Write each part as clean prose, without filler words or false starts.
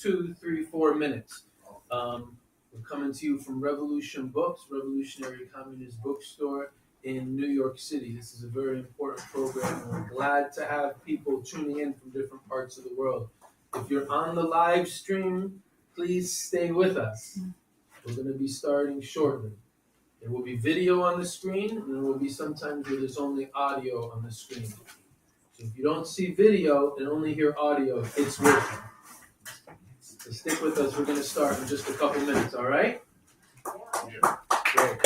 2, 3, 4 minutes. We're coming to you from Revolution Books, Revolutionary Communist Bookstore in New York City. This is a very important program, and we're glad to have people tuning in from different parts of the world. If you're on the live stream, please stay with us. We're going to be starting shortly. There will be video on the screen, and there will be sometimes where there's only audio on the screen. So if you don't see video and only hear audio, it's working. So stick with us. We're going to start in just a couple minutes, all right? Yeah. Great.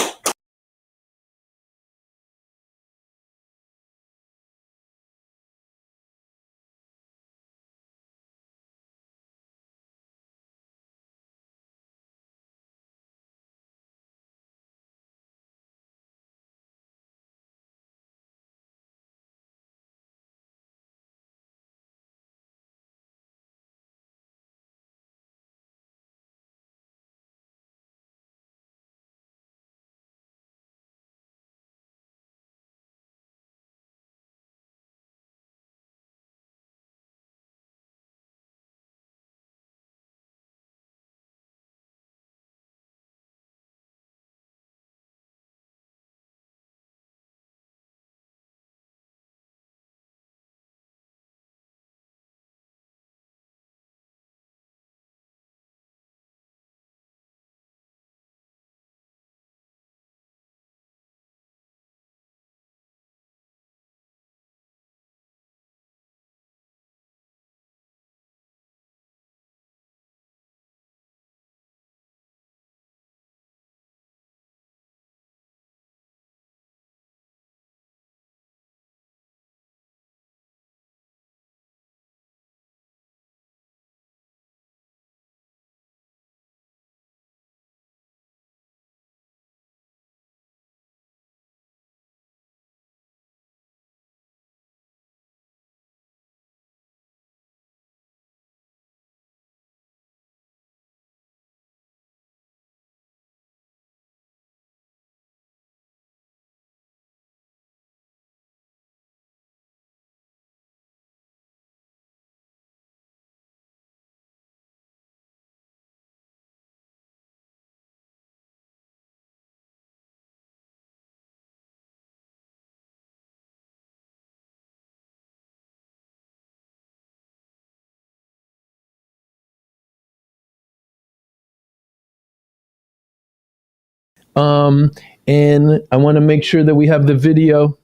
And I want to make sure that we have the video.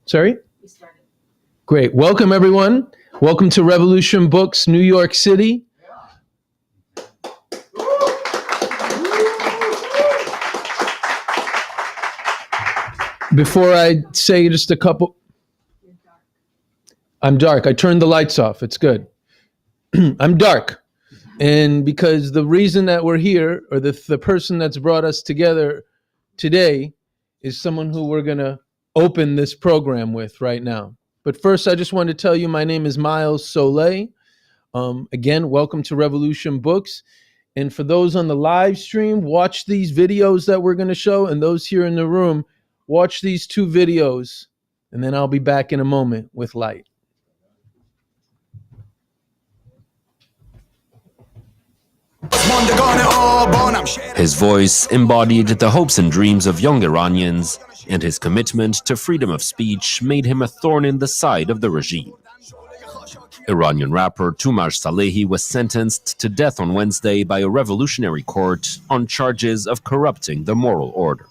Sorry? We started. Great. Welcome, everyone. Welcome to Revolution Books, New York City. Before I say just a couple... I'm dark. I turned the lights off. It's good. I'm dark. And because the reason that we're here, or the person that's brought us together today, is someone who we're going to open this program with right now. But first, I just want to tell you my name is Miles Salehi. Again, welcome to Revolution Books. And for those on the live stream, watch these videos that we're going to show. And those here in the room, watch these 2 videos. And then I'll be back in a moment with light. His voice embodied the hopes and dreams of young Iranians, and his commitment to freedom of speech made him a thorn in the side of the regime. Iranian rapper Toomaj Salehi was sentenced to death on Wednesday by a revolutionary court on charges of corrupting the moral order.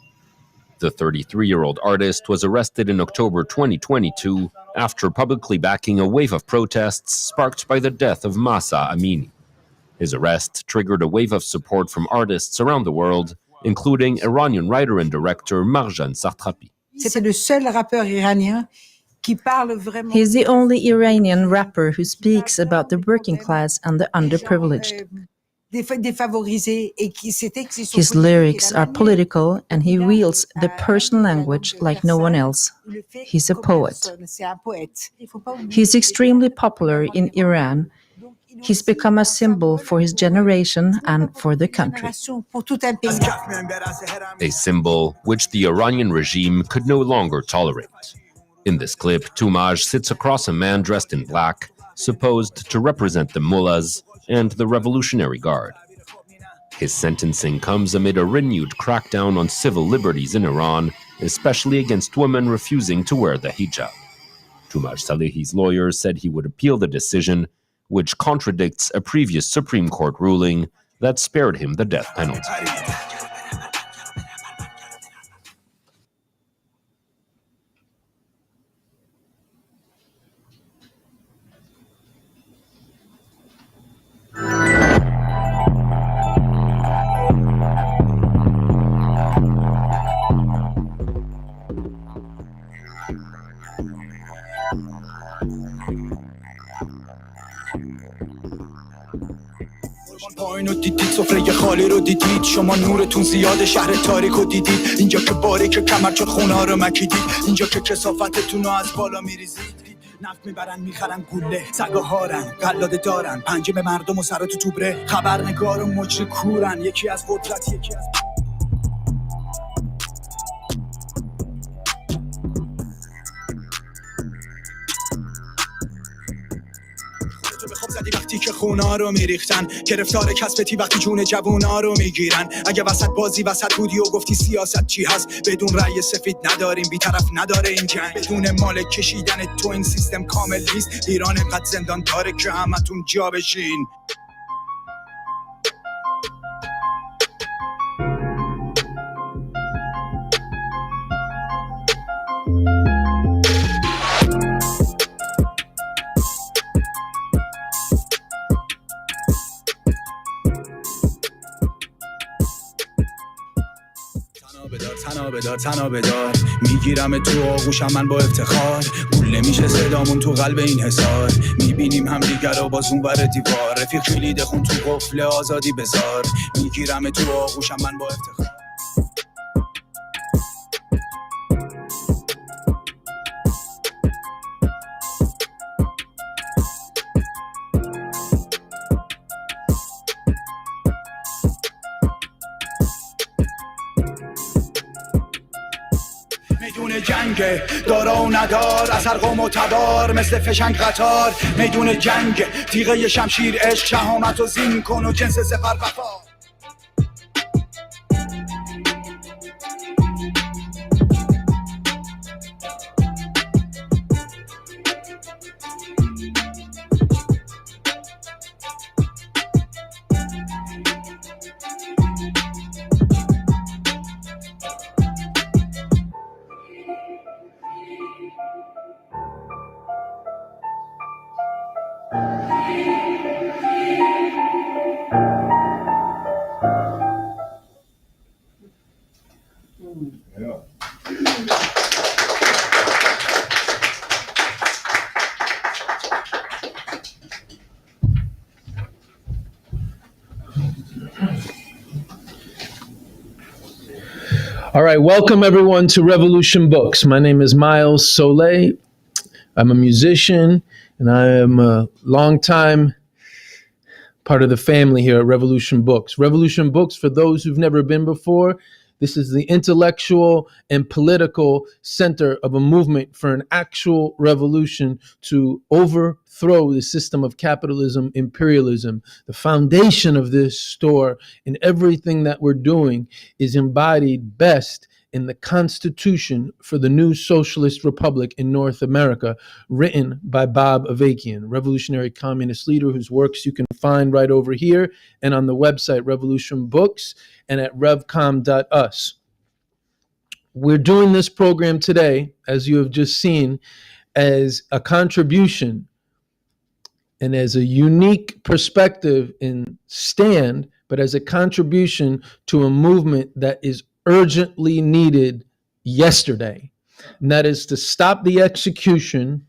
The 33-year-old artist was arrested in October 2022 after publicly backing a wave of protests sparked by the death of Mahsa Amini. His arrest triggered a wave of support from artists around the world, including Iranian writer and director Marjan Sartrapi. C'était le seul rappeur iranien qui parle vraiment. He's the only Iranian rapper who speaks about the working class and the underprivileged. His lyrics are political, and he wields the Persian language like no one else. He's a poet. He's extremely popular in Iran. He's become a symbol for his generation and for the country. A symbol which the Iranian regime could no longer tolerate. In this clip, Toomaj sits across a man dressed in black, supposed to represent the mullahs, and the Revolutionary Guard. His sentencing comes amid a renewed crackdown on civil liberties in Iran, especially against women refusing to wear the hijab. Toomaj Salehi's lawyers said he would appeal the decision, which contradicts a previous Supreme Court ruling that spared him the death penalty. پایینو دیدید سفره خالی رو دیدید شما نورتون زیاد شهر تاریک رو دیدید اینجا که باریک کمر چون خونه رو مکیدید اینجا که کثافتتون رو از بالا میریزید نفت میبرن میخرن گوله سگا هارن قلاده دارن پنجه به مردم و سر تو توبره خبرنگار و مجری کورن یکی از قدرت یکی از وقتی که خونا رو میریختن گرفتار کسبتی وقتی جون جوونا رو میگیرن اگه وسط بازی وسط بودی و گفتی سیاست چی هست بدون رأی سفید نداریم بی‌طرف نداره این جنگ بدون مال کشیدن تو این سیستم کامل نیست ایران انقدر زندان داره که همتون جا بشین تنا بدار میگیرم تو آغوشم من با افتخار گوله میشه صدامون تو قلب این حصار میبینیم هم دیگر رو باز اون ور دیوار رفیق کلید خون تو قفل آزادی بذار میگیرم تو آغوشم من با افتخار میدون جنگ دارا و ندار از هر قوم و تبار مثل فشنگ قطار میدون جنگ تیغه شمشیر عشق شهامت و زین کن و جنس سپر وفا All right, welcome everyone to Revolution Books. My name is Miles Soleil. I'm a musician and I am a longtime part of the family here at Revolution Books. Revolution Books, for those who've never been before, this is the intellectual and political center of a movement for an actual revolution to overthrow the system of capitalism, imperialism. The foundation of this store and everything that we're doing is embodied best in the Constitution for the new Socialist Republic in North America, written by Bob Avakian, revolutionary communist leader whose works you can find right over here and on the website Revolution Books and at revcom.us. We're doing this program today, as you have just seen, as a contribution and as a unique perspective and stand, but as a contribution to a movement that is urgently needed yesterday, and that is to stop the execution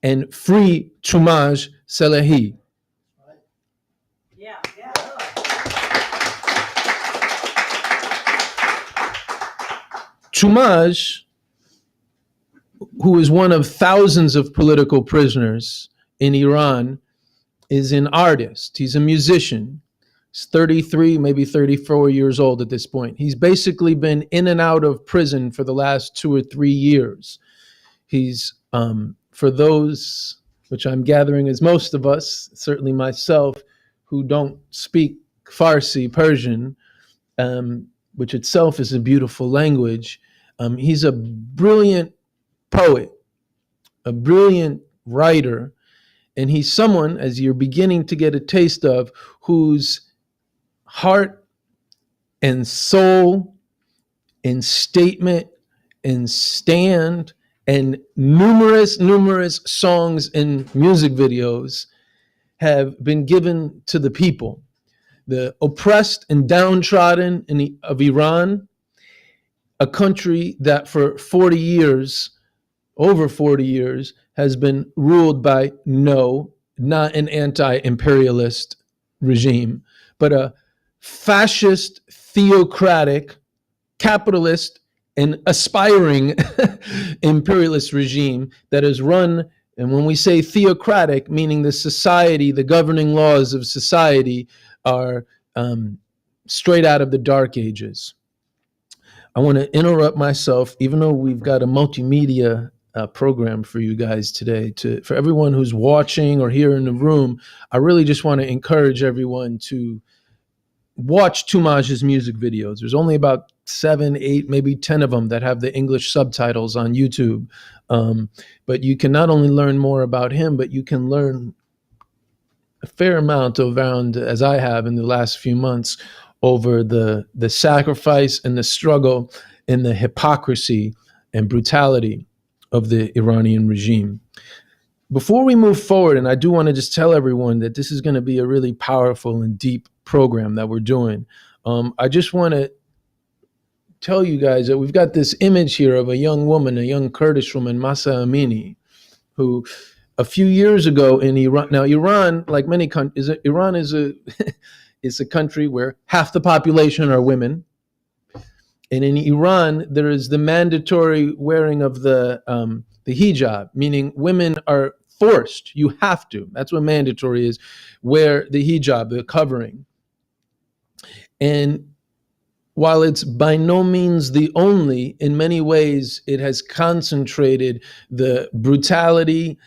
and free Toomaj Salehi. Toomaj, who is one of thousands of political prisoners in Iran, is an artist. He's a musician. He's 33, maybe 34 years old at this point. He's basically been in and out of prison for the last 2 or 3 years. He's, for those which I'm gathering is most of us, certainly myself, who don't speak Farsi, Persian, which itself is a beautiful language. He's a brilliant poet, a brilliant writer, and he's someone, as you're beginning to get a taste of, whose heart and soul and statement and stand and numerous songs and music videos have been given to the people, the oppressed and downtrodden of Iran, a country that for 40 years, over 40 years, has been ruled by not an anti-imperialist regime, but a fascist, theocratic, capitalist, and aspiring imperialist regime that is run, and when we say theocratic, meaning the society, the governing laws of society are straight out of the Dark Ages. I want to interrupt myself, even though we've got a multimedia program for you guys today. For everyone who's watching or here in the room, I really just want to encourage everyone to watch Toomaj's music videos. There's only about 7, 8, maybe 10 of them that have the English subtitles on YouTube. But you can not only learn more about him, but you can learn a fair amount around, as I have in the last few months, over the sacrifice and the struggle and the hypocrisy and brutality of the Iranian regime. Before we move forward, and I do want to just tell everyone that this is going to be a really powerful and deep program that we're doing. I just want to tell you guys that we've got this image here of a young woman, a young Kurdish woman, Masa Amini, who a few years ago in Iran. Now, Iran, like many countries, Iran is a is a country where half the population are women, and in Iran there is the mandatory wearing of the hijab, meaning women are forced. You have to. That's what mandatory is. Wear the hijab, the covering. And while it's by no means the only, in many ways it has concentrated the brutality,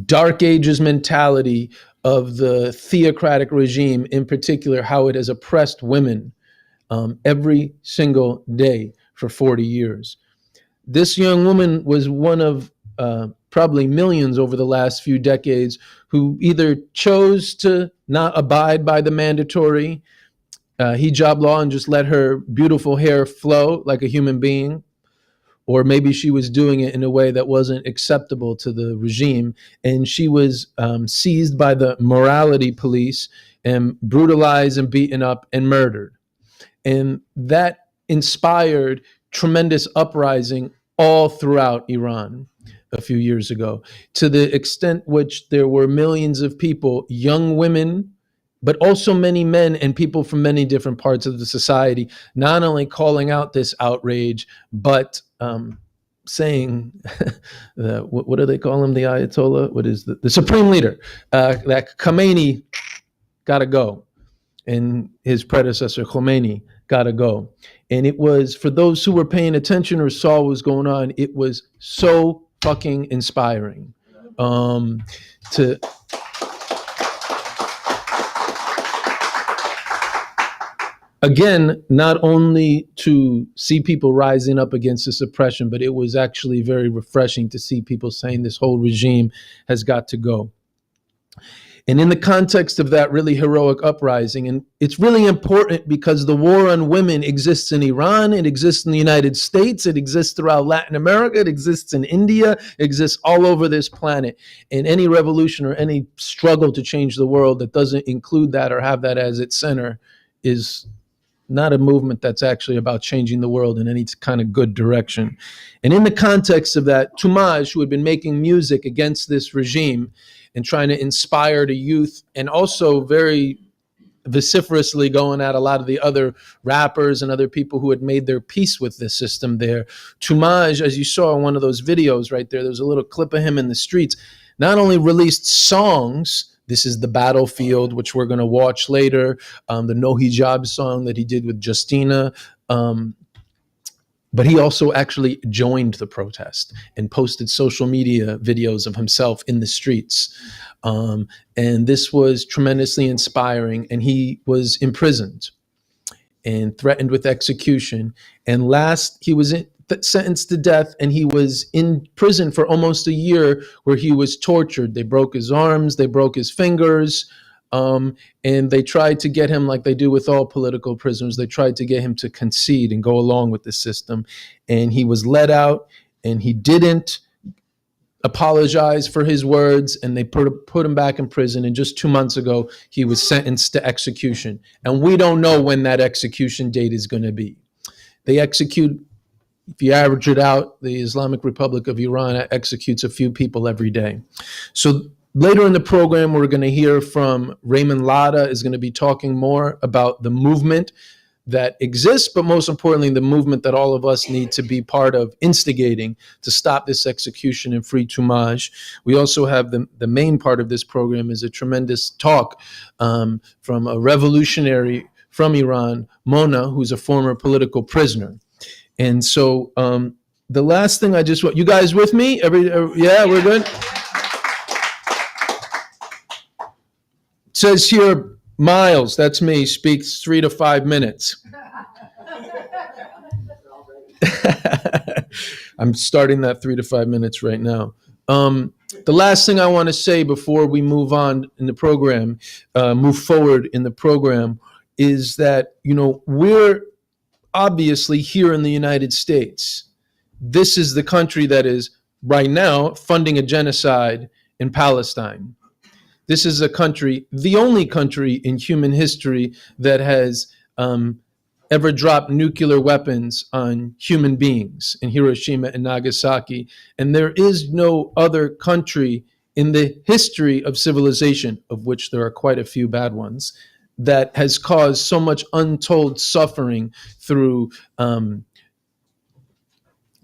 Dark Ages mentality of the theocratic regime, in particular, how it has oppressed women every single day for 40 years. This young woman was one of probably millions over the last few decades who either chose to not abide by the mandatory hijab law and just let her beautiful hair flow like a human being, or maybe she was doing it in a way that wasn't acceptable to the regime, and she was seized by the morality police and brutalized and beaten up and murdered. And that inspired tremendous uprising all throughout Iran a few years ago, to the extent which there were millions of people, young women, but also many men and people from many different parts of the society, not only calling out this outrage, but saying, what do they call him, the Ayatollah? What is the supreme leader? That Khamenei gotta go, and his predecessor Khomeini gotta go. And it was, for those who were paying attention or saw what was going on, it was so fucking inspiring to again, not only to see people rising up against this oppression, but it was actually very refreshing to see people saying this whole regime has got to go. And in the context of that really heroic uprising, and it's really important because the war on women exists in Iran, it exists in the United States, it exists throughout Latin America, it exists in India, it exists all over this planet. And any revolution or any struggle to change the world that doesn't include that or have that as its center is not a movement that's actually about changing the world in any kind of good direction. And in the context of that, Toomaj, who had been making music against this regime and trying to inspire the youth, and also very vociferously going at a lot of the other rappers and other people who had made their peace with this system there. Toomaj, as you saw in one of those videos right there, there's a little clip of him in the streets, not only released songs. This is The Battlefield, which we're going to watch later. The No Hijab song that he did with Justina. But he also actually joined the protest and posted social media videos of himself in the streets. And this was tremendously inspiring. And he was imprisoned and threatened with execution. And last, he was sentenced to death, and he was in prison for almost a year, where he was tortured. They broke his arms, they broke his fingers, and they tried to get him, like they do with all political prisoners, they tried to get him to concede and go along with the system. And he was let out, and he didn't apologize for his words, and they put him back in prison. And just 2 months ago, he was sentenced to execution. And we don't know when that execution date is going to be. They execute, if you average it out, the Islamic Republic of Iran executes a few people every day. So later in the program, we're going to hear from Raymond Lada, is going to be talking more about the movement that exists, but most importantly, the movement that all of us need to be part of, instigating to stop this execution and free Toomaj. We also have the main part of this program is a tremendous talk from a revolutionary from Iran, Mona, who's a former political prisoner. And so the last thing I just want, you guys with me? Yeah, we're good? It says here, Miles, that's me, speaks 3 to 5 minutes. I'm starting that 3 to 5 minutes right now. The last thing I want to say before we move on in the program, move forward in the program, is that, you know, we're obviously here in the United States. This is the country that is right now funding a genocide in Palestine. This is a country, the only country in human history that has ever dropped nuclear weapons on human beings in Hiroshima and Nagasaki. And there is no other country in the history of civilization, of which there are quite a few bad ones, that has caused so much untold suffering through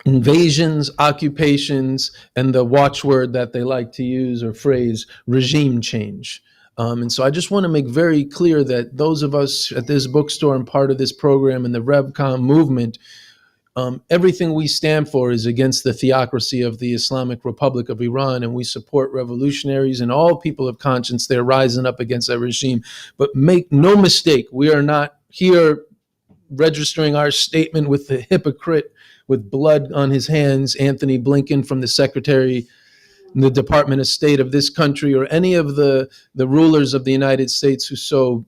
invasions, occupations, and the watchword that they like to use or phrase, regime change. And so I just want to make very clear that those of us at this bookstore and part of this program and the RevCom movement, everything we stand for is against the theocracy of the Islamic Republic of Iran, and we support revolutionaries and all people of conscience. They're rising up against that regime. But make no mistake, we are not here registering our statement with the hypocrite with blood on his hands, Anthony Blinken, from the Secretary in the Department of State of this country, or any of the rulers of the United States who so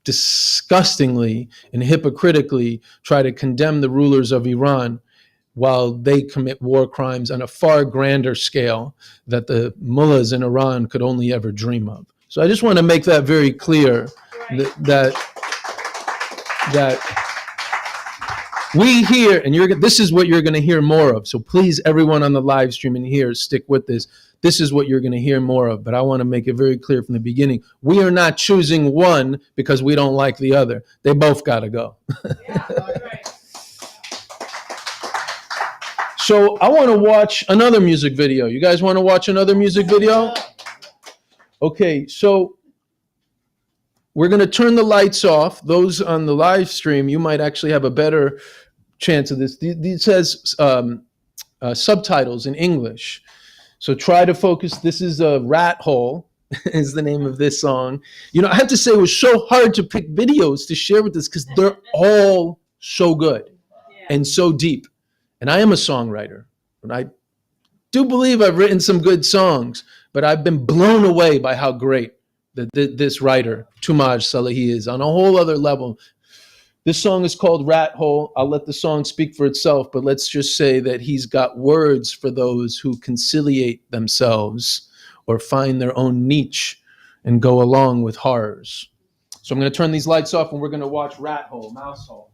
disgustingly and hypocritically try to condemn the rulers of Iran while they commit war crimes on a far grander scale that the mullahs in Iran could only ever dream of. So I just want to make that very clear, that we hear, and this is what you're going to hear more of. So please, everyone on the live stream and here, stick with this. This is what you're going to hear more of. But I want to make it very clear from the beginning. We are not choosing one because we don't like the other. They both got to go. Yeah, right. So I want to watch another music video. You guys want to watch another music video? Okay, so we're going to turn the lights off. Those on the live stream, you might actually have a better chance of this. It says subtitles in English. So try to focus. This is a Rat Hole is the name of this song. You know, I have to say it was so hard to pick videos to share with this because they're all so good and so deep. And I am a songwriter. And I do believe I've written some good songs, but I've been blown away by how great this writer, Toomaj Salehi, is on a whole other level. This song is called Rat Hole. I'll let the song speak for itself, but let's just say that he's got words for those who conciliate themselves or find their own niche and go along with horrors. So I'm going to turn these lights off and we're going to watch Rat Hole, Mouse Hole.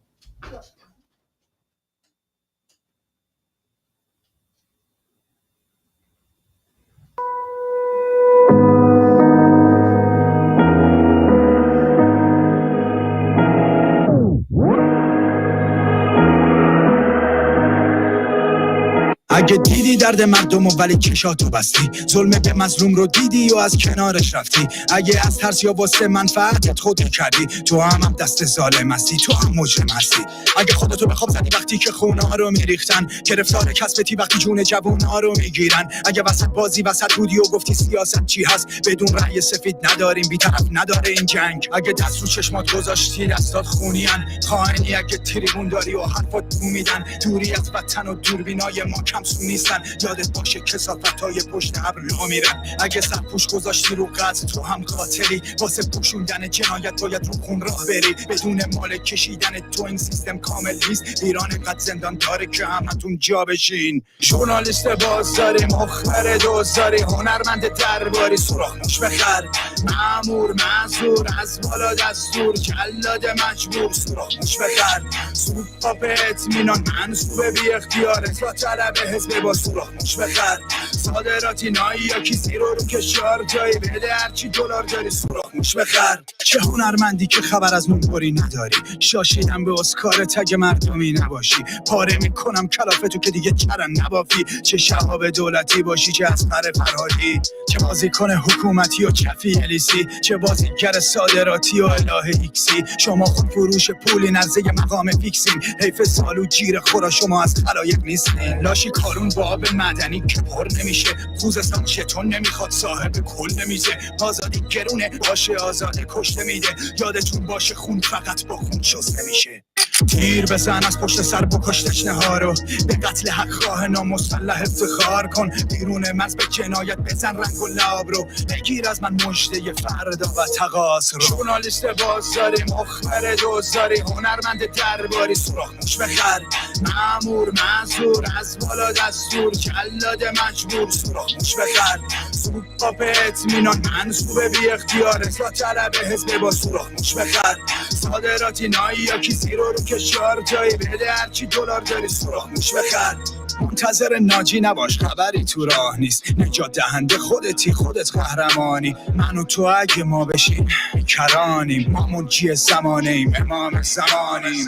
اگه دیدی درد مردم و ولی چشاتو بستی، ظلم به مظلوم رو دیدی و از کنارش رفتی، اگه از ترس یا واسه منفعتت خودی کردی، تو هم دست ظالم هستی، تو هم مجرم هستی. اگه خودتو به خواب زدی وقتی که خونها رو میریختن، گرفتار کسبتی وقتی جون جوونا رو میگیرن، اگه وسط بازی وسط بودی و گفتی سیاست چی هست، بدون رأی سفید نداریم بی‌طرف نداره این جنگ. اگه دست رو چشمات گذاشتی دستات خونیان، خائنی اگه تریبون داری و حرفات بو میدن، دوری از وطن و دوربینای ما کمسو نیستن، یادت باشه کثافتای پشت ابر لا میرن. اگه سرپوش گذاشتی رو قتل تو هم قاتلی، واسه پوشوندن جنایت باید رو خون راه بری، بدون مال کشیدن تو این سیستم کامل نیست. ایران قد زندان داره که همتون جا بشین. ژورنالیست بازاری، مخبر دوزاری، هنرمند درباری، سوراخ موش بخر، مأمور معذور، از بالا دستور، جلاد مجبور، سوراخ موش بخر، سوپاپ اطمینان منصوب بی اختیار، اصلاح طلب حزب با سوراخ موش بخر، صادراتی نایی یا کسی رو کشار جایی بده هرچی دلار داری، سوراخ موش بخر. چه هنرمندی که خبر از نونبری نداری، شاشیدم به اسکار تگ مردمی نباشی، پاره میکنم کلافتو که دیگه چرن نبافی، چه شهاب دولتی باشی چه از پر فرهادی، چه بازیکن حکومتی و چفی الیسی، چه بازیگر صادراتی و اله ایکسی، شما خود فروش پولی نرزه مقام فیکسین، حیف سالو جیر خورا شما از خلایق نیستین، لاشی کارون با آب مدنی که پر نمیشه، خوزستان چتون نمیخواد صاحب کل نمیزه، آزادی گرونه باشه آزاده کشته میده، یادتون باشه خون فقط با خون شسته میشه. تیر بزن از پشت سر بکش تشنه ها رو، به قتل حق خواه نامسلح افتخار کن، بیرون مرز به جنایت بزن رنگ و لعاب رو، بگیر از من مژده فردا و تقاص رو. ژورنالیست بازاری، مخبر دوزاری، هنرمند درباری، سوراخ موش بخر، مأمور معذور، از بالا دستور، جلاد مجبور، سوراخ موش بخر، سوپاپ اطمینان منصوب بی اختیار، اصلاح طلب حزب با سوراخ موش بخر، صادراتی نایی یا کسی رو کشار جایی بده هرچی دلار داری، سوراخ موش بخر. منتظر ناجی نباش خبری تو راه نیست، نجات دهنده خودتی، خودت قهرمانی، من و تو اگه ما بشیم کرانیم، ما منجی زمانیم، امام زمانیم.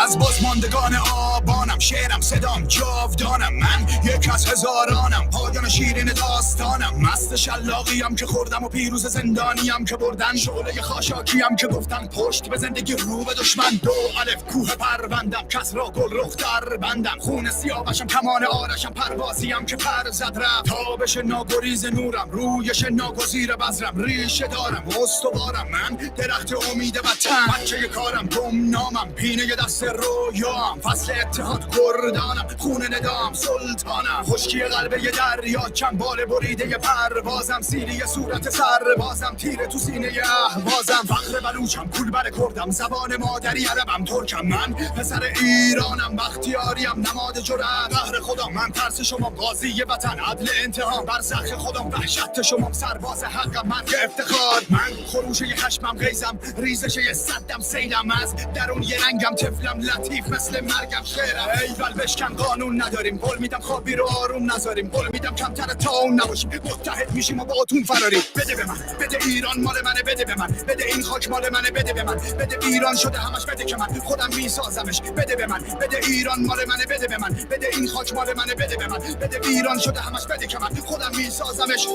از بازماندگان آبانم، شعرم صدام جاودانم، من یک از هزارانم، پایان شیرین داستانم، مست شلاقیم که خوردم و پیروز زندانیم که بردن، شعله خاشاکیم که گفتن پشت به زندگی رو به دشمن، دو الف کوه پروندم، کس را گل رخ در بندم، خون سیاوشم کمان آرشم، پروازیم که پر زد رفت، تابش ناگریز نورم، رویش ناگزیر بذرم، ریشه دارم استوارم، من درخت امید وطن، بچه کارم گمنامم، پینه دست رویام، فصل اتحاد گردانم، خون ندام سلطانم، خشکی قلبه ی دریا، چنبال بریده ی پروازم، سیری صورت سربازم، تیره تو سینه ی اهوازم، فخر بلوچم، کولبر کردم، زبان مادری عربم، ترکم، من پسر ایرانم، بختیاریم، نماد جرأت، قهر خودم، من ترس شما، قاضی وطن، عدل انتقام، برزخ خودم، وحشت شما، سرباز حقم، مرگ افتخار، من خروش ی خشمم، غیظم، ریزش ی صدم، سیلم از درون ی رنگم، طفلم لطیف مثل مرگم، شعرم ایول بشکن، قانون نداریم، قول میدم خوابی رو آروم نذاریم، قول میدم کمتر تا اون نباشیم، متحد میشیم و با اتون فراریم، بده به من، بده ایران مال منه، بده به من، بده این خاک مال منه، بده به من، بده ایران شده همش، بده که من خودم میسازمش، بده به من، بده ایران مال منه، بده به من، بده این خاک مال منه، بده به من، بده ایران شده همش، بده که من خودم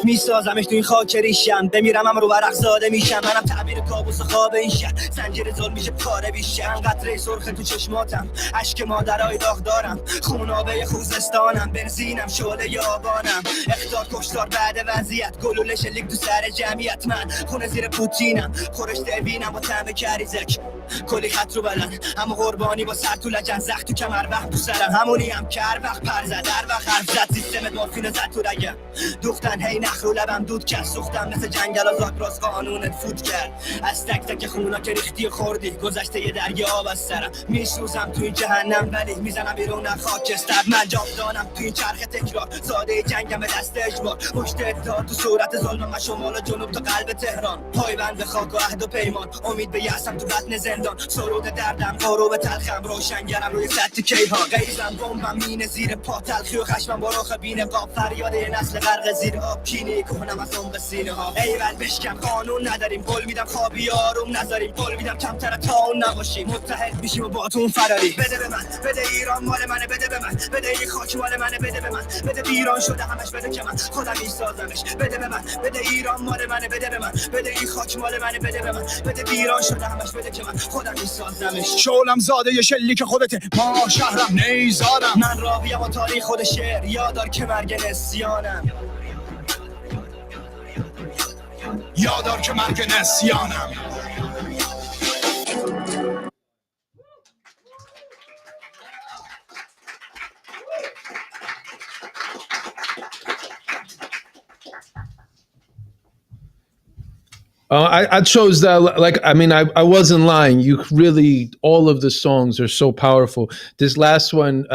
میسازمش تو این خاک ریشم، بمیرم هم رو ورق زاده میشم، منم تعبیر کابوس و خواب این شهر، زنجیر ظلم میشه پاره بیشم، قطره سرخ تو چشماتم، اشک مادرای داغ دارم، خونابه خوزستانم، بنزینم، شعله آبانم، اختار کشتار بعد وضعیت، گلوله شلیک تو سر جمعیت، من خونه زیر پوتینم، خورش دوینم با طعم کریزک، کلی خط رو بدن اما قربانی با سر تو لجن زخم تو کمر وقت تو سرم همونی هم که هر وقت پر زد هر وقت حرف زد سیستم مورفین زد تو رگم دوختن هی نخ رو لبم دود کرد سوختم مثل جنگل آزاد راست قانونت فوت کرد از تک تک خونا که ریختی خوردی گذشته یه دریا آب از سرم میشوزم تو این جهنم ولی میزنم بیرون خاکستر من جاودانم تو این چرخ تکرار ساده جنگم به دست اجبار پشت اتحاد تو صورت ظلم شمال و جنوب تا قلب تهران پایبند به خاک و عهد و پیمان امید به یأسم تو بطن زندان سرود دردم قاروب تلخم روشنگرم روی سطح کیهان غیزم بمبم مینه زیر پا تلخی و خشمم با رخ بین قاب فریاد یه نسل غرق زیر آب کینه کنم از عمق سینه ها ایول بشکم قانون نداریم قول میدم خوابی آروم نذاریم قول میدم کمتر تا اون نباشیم متحد میشیم و باتون فراری بده به من بده ایران مال منه بده به من بده این خاک مال منه بده به من بده ایران شده همش بده که من خودم میسازمش بده به من بده ایران مال منه بده به من بده این خاک مال منه بده به من بده ایران شده همش بده که من خودم میسازمش شولم زاده یه شلیک خودته ما شهرم نیزارم من راویم و تاریخ خود شعر یادار که مرگ نسیانم یادار که مرگ نسیانم I chose that. Like, I mean, I wasn't lying. You really, all of the songs are so powerful. This last one,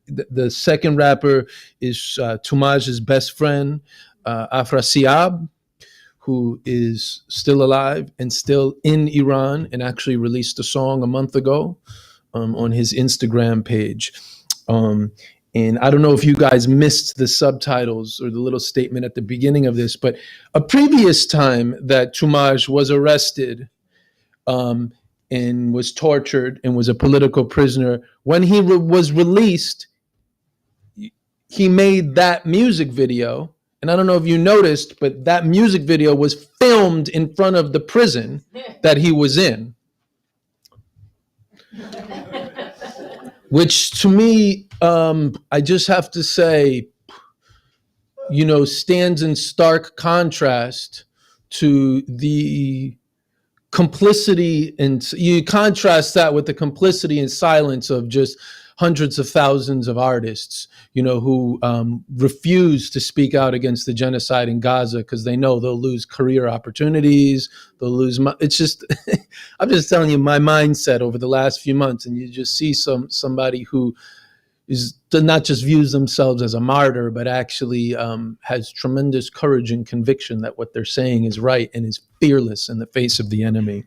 the second rapper is Toomaj's best friend, Afrasiab, who is still alive and still in Iran and actually released a song a month ago on his Instagram page. And I don't know if you guys missed the subtitles or the little statement at the beginning of this, but a previous time that Toomaj was arrested and was tortured and was a political prisoner, when he was released, he made that music video. And I don't know if you noticed, but that music video was filmed in front of the prison that he was in. Which to me, I just have to say, stands in stark contrast to the complicity, and you contrast that with the complicity and silence of just hundreds of thousands of artists, who refuse to speak out against the genocide in Gaza because they know they'll lose career opportunities, they'll lose. It's just, I'm just telling you my mindset over the last few months, and you just see somebody who is not just views themselves as a martyr, but actually has tremendous courage and conviction that what they're saying is right and is fearless in the face of the enemy.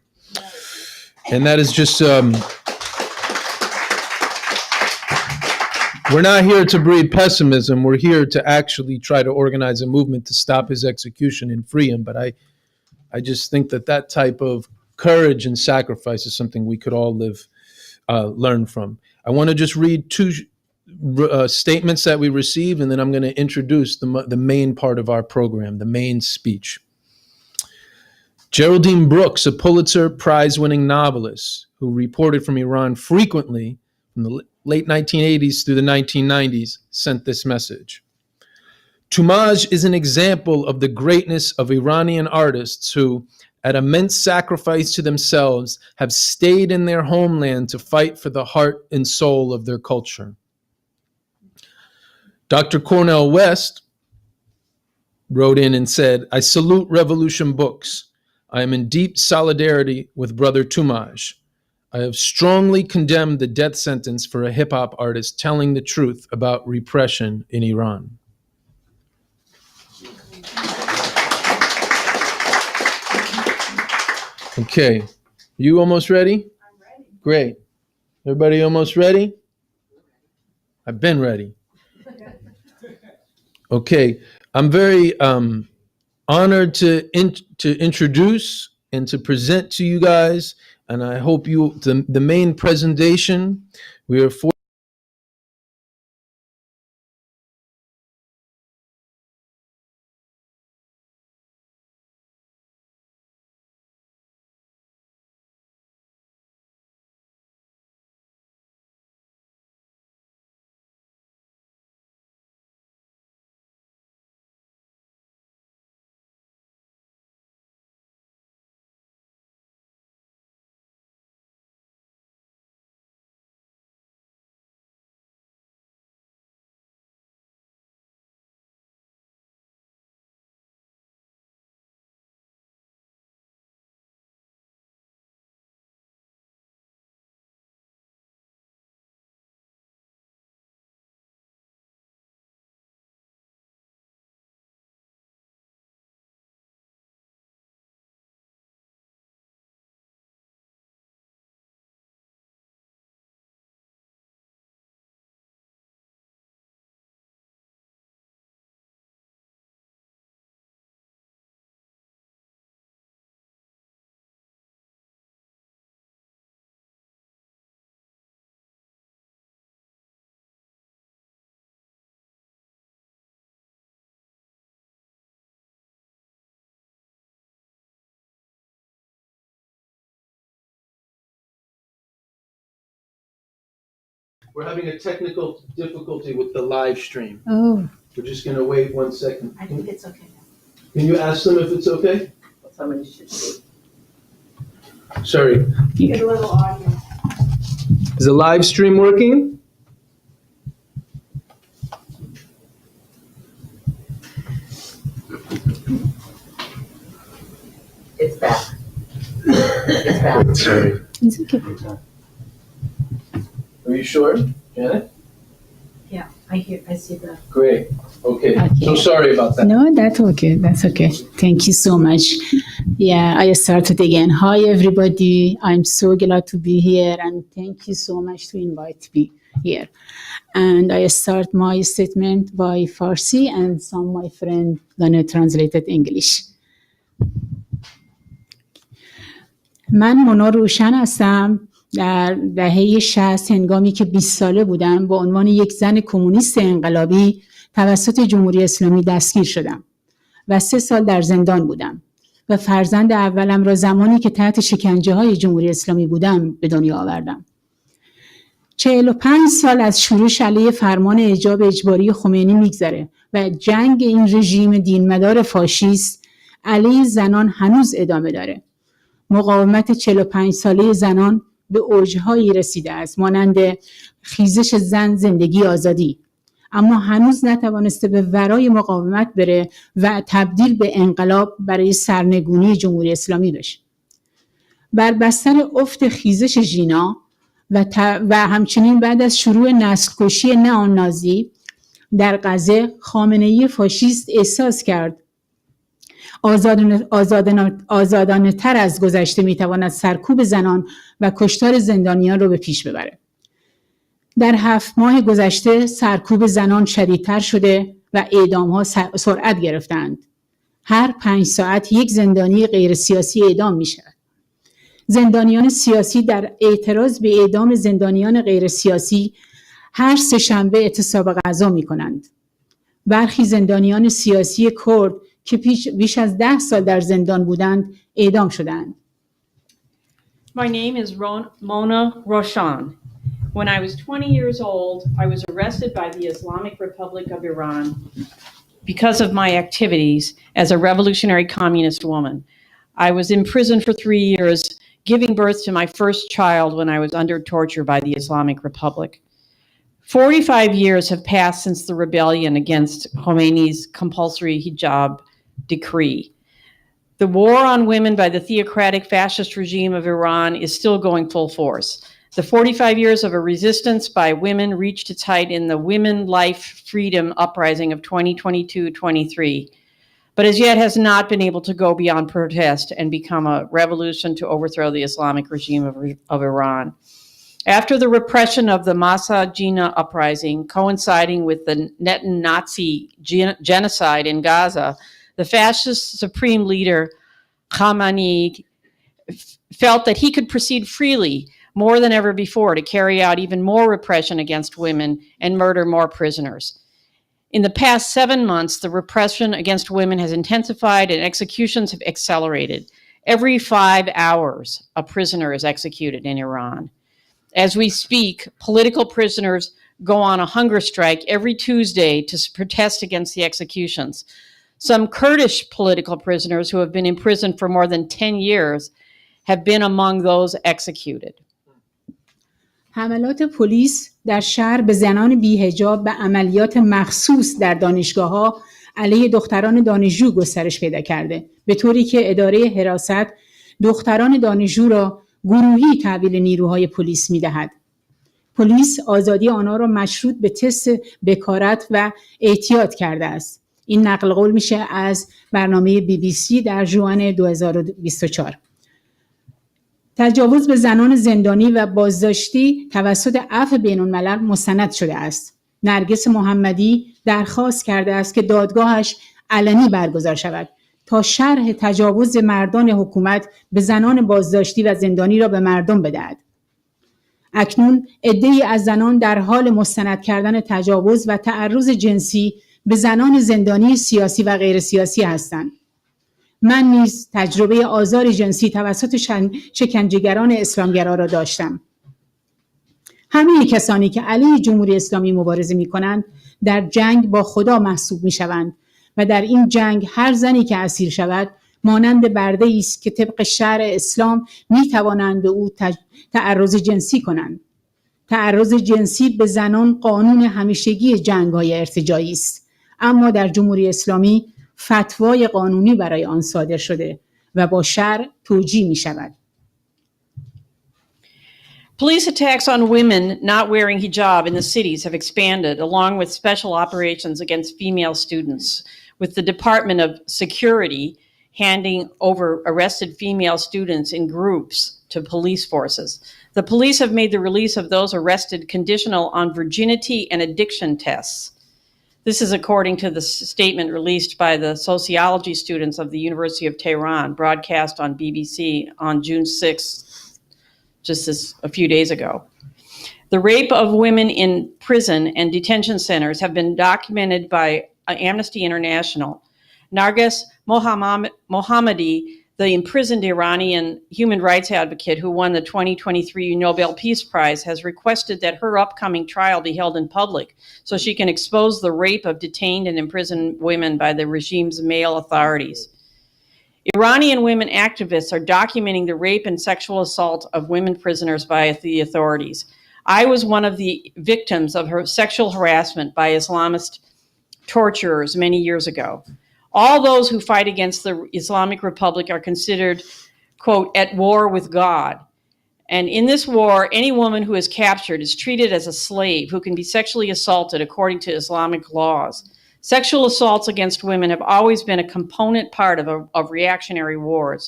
And that is just, we're not here to breed pessimism. We're here to actually try to organize a movement to stop his execution and free him. But I just think that type of courage and sacrifice is something we could all learn from. I want to just read two statements that we received, and then I'm going to introduce the main part of our program, the main speech. Geraldine Brooks, a Pulitzer Prize-winning novelist who reported from Iran frequently from the late 1980s through the 1990s, sent this message. Toomaj is an example of the greatness of Iranian artists who, at immense sacrifice to themselves, have stayed in their homeland to fight for the heart and soul of their culture. Dr. Cornel West wrote in and said, I salute Revolution Books. I am in deep solidarity with Brother Toomaj. I have strongly condemned the death sentence for a hip-hop artist telling the truth about repression in Iran. Okay, you almost ready? I'm ready. Great. Everybody almost ready? I've been ready. Okay, I'm very honored to introduce and to present to you guys, and I hope the main presentation, we are We're having a technical difficulty with the live stream. Oh, We're just gonna wait 1 second. I think it's okay. Can you ask them if it's okay? Somebody should see. Sorry. Get a little audio. Is the live stream working? It's back. It's back. Sorry. It's okay. Are you sure, Janet? Yeah, I see the. Great. Okay. Okay. So sorry about that. No, that's okay. That's okay. Thank you so much. Yeah, I started again. Hi, everybody. I'm so glad to be here, and thank you so much to invite me here. And I start my statement by Farsi, and some my friend gonna translate it English. من مونا روشن هستم. در دهه 60 هنگامی که 20 ساله بودم به عنوان یک زن کمونیست انقلابی توسط جمهوری اسلامی دستگیر شدم و 3 سال در زندان بودم و فرزند اولم را زمانی که تحت شکنجه‌های جمهوری اسلامی بودم به دنیا آوردم. 45 سال از شورش علیه فرمان حجاب اجباری خمینی میگذره و جنگ این رژیم دینمدار فاشیست علیه زنان هنوز ادامه داره. مقاومت 45 ساله زنان به اوجهایی رسیده است مانند خیزش زن زندگی آزادی، اما هنوز نتوانسته به ورای مقاومت بره و تبدیل به انقلاب برای سرنگونی جمهوری اسلامی بشه. بر بستر افت خیزش ژینا و همچنین بعد از شروع نسل‌کشی نئونازی در غزه، خامنه‌ای فاشیست احساس کرد آزادانه تر از گذشته میتواند سرکوب زنان و کشتار زندانیان را به پیش ببره. در 7 ماه گذشته سرکوب زنان شدیدتر شده و اعدام‌ها سرعت گرفتند. هر 5 ساعت یک زندانی غیر سیاسی اعدام میشه. زندانیان سیاسی در اعتراض به اعدام زندانیان غیر سیاسی هر 3 شنبه اعتصاب غذا میکنند. برخی زندانیان سیاسی کرد که بیش از 10 سال در زندان بودند اعدام شدند. My name is Mona Roshan. When I was 20 years old, I was arrested by the Islamic Republic of Iran because of my activities as a revolutionary communist woman. I was imprisoned for 3 years, giving birth to my first child when I was under torture by the Islamic Republic. 45 years have passed since the rebellion against Khomeini's compulsory hijab decree. The war on women by the theocratic fascist regime of Iran is still going full force. The 45 years of a resistance by women reached its height in the Women, Life, Freedom uprising of 2022-23, but as yet has not been able to go beyond protest and become a revolution to overthrow the Islamic regime of Iran. After the repression of the Masa Jina uprising, coinciding with the Nazi genocide in Gaza, the fascist supreme leader Khamenei felt that he could proceed freely more than ever before to carry out even more repression against women and murder more prisoners. In the past 7 months, the repression against women has intensified and executions have accelerated. Every 5 hours, a prisoner is executed in Iran. As we speak, political prisoners go on a hunger strike every Tuesday to protest against the executions. Some Kurdish political prisoners who have been imprisoned for more than 10 years have been among those executed. حملات پلیس در شهر به زنان بی‌حجاب و عملیات مخصوص در دانشگاه‌ها علیه دختران دانشجو گسترش پیدا کرده، به طوری که اداره حراست دختران دانشجو را گروهی تحویل نیروهای پلیس می‌دهد. پلیس آزادی آنها را مشروط به تست بکارت و احتیاط کرده است. این نقل قول میشه از برنامه BBC در ژوئن 2024. تجاوز به زنان زندانی و بازداشتی توسط عفو بین‌الملل مستند شده است. نرگس محمدی درخواست کرده است که دادگاهش علنی برگزار شود تا شرح تجاوز مردان حکومت به زنان بازداشتی و زندانی را به مردم بدهد. اکنون عده‌ای از زنان در حال مستند کردن تجاوز و تعرض جنسی به زنان زندانی سیاسی و غیر سیاسی هستند. من نیز تجربه آزار جنسی توسط شکنجهگران اسلامگرا را داشتم. همه کسانی که علیه جمهوری اسلامی مبارزه می‌کنند در جنگ با خدا محسوب می‌شوند و در این جنگ هر زنی که اسیر شود مانند برده‌ای است که طبق شرع اسلام می‌توانند به او تعرض جنسی کنند. تعرض جنسی به زنان قانون همیشگی جنگ‌های ارتجاعی است، اما در جمهوری اسلامی فتوای قانونی برای آن صادر شده و با شرع توجیه می‌شود. Police attacks on women not wearing hijab in the cities have expanded, along with special operations against female students, with the Department of Security handing over arrested female students in groups to police forces. The police have made the release of those arrested conditional on virginity and addiction tests. This is according to the statement released by the sociology students of the University of Tehran, broadcast on BBC on June 6th. Just a few days ago. The rape of women in prison and detention centers have been documented by Amnesty International. Narges Mohammadi, the imprisoned Iranian human rights advocate who won the 2023 Nobel Peace Prize, has requested that her upcoming trial be held in public so she can expose the rape of detained and imprisoned women by the regime's male authorities. Iranian women activists are documenting the rape and sexual assault of women prisoners by the authorities. I was one of the victims of her sexual harassment by Islamist torturers many years ago. All those who fight against the Islamic Republic are considered, quote, at war with God. And in this war, any woman who is captured is treated as a slave who can be sexually assaulted according to Islamic laws. Sexual assaults against women have always been a component part of reactionary wars.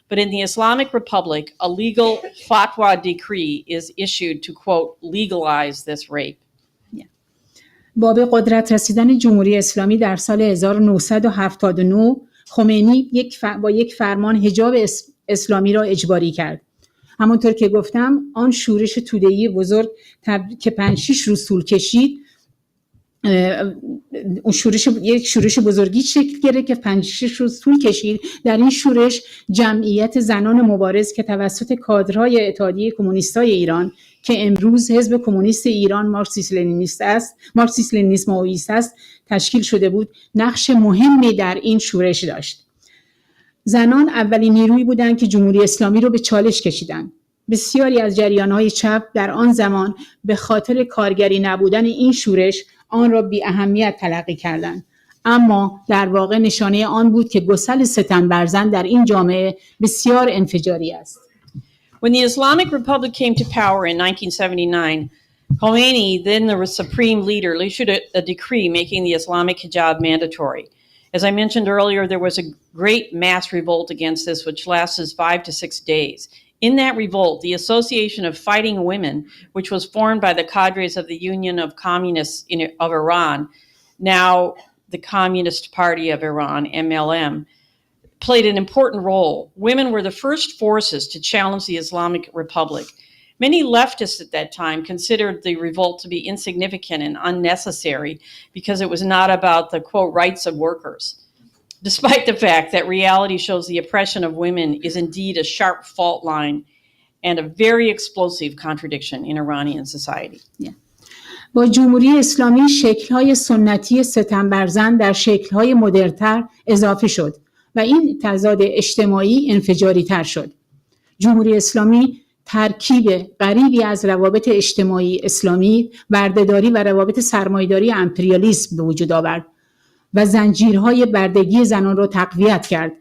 But in the Islamic Republic, a legal fatwa decree is issued to, quote, legalize this rape. با به قدرت رسیدن جمهوری اسلامی در سال 1979 خمینی با یک فرمان حجاب اسلامی را اجباری کرد. همونطور که گفتم آن شورش توده‌ای بزرگ که 5-6 روز طول کشید، یک شورش بزرگی شکل گرفت که 5-6 روز طول کشید. در این شورش جمعیت زنان مبارز که توسط کادرهای اتحادیه کمونیستای ایران که امروز حزب کمونیست ایران مارکسیست لنینیسم مائویست است تشکیل شده بود، نقش مهمی در این شورش داشت. زنان اولین نیرویی بودند که جمهوری اسلامی رو به چالش کشیدند. بسیاری از جریان‌های چپ در آن زمان به خاطر کارگری نبودن این شورش آن را بی اهمیت تلقی کردند، اما در واقع نشانه آن بود که گسل ستم بر زن در این جامعه بسیار انفجاری است. When the Islamic Republic came to power in 1979, Khomeini, then the supreme leader, issued a decree making the Islamic hijab mandatory. As I mentioned earlier, there was a great mass revolt against this, which lasted 5 to 6 days. In that revolt, the Association of Fighting Women, which was formed by the cadres of the Union of Communists of Iran, now the Communist Party of Iran, MLM, played an important role. Women were the first forces to challenge the Islamic Republic. Many leftists at that time considered the revolt to be insignificant and unnecessary because it was not about the, quote, rights of workers, despite the fact that reality shows the oppression of women is indeed a sharp fault line and a very explosive contradiction in Iranian society. با جمهوری اسلامی شکل‌های سنتی ستم بر زن در شکل‌های مدرن‌تر اضافه شد و این تضاد اجتماعی انفجاری تر شد. جمهوری اسلامی ترکیب غریبی از روابط اجتماعی اسلامی، بردهداری و روابط سرمایه‌داری امپریالیسم به وجود آورد و زنجیرهای بردگی زنان را تقویت کرد.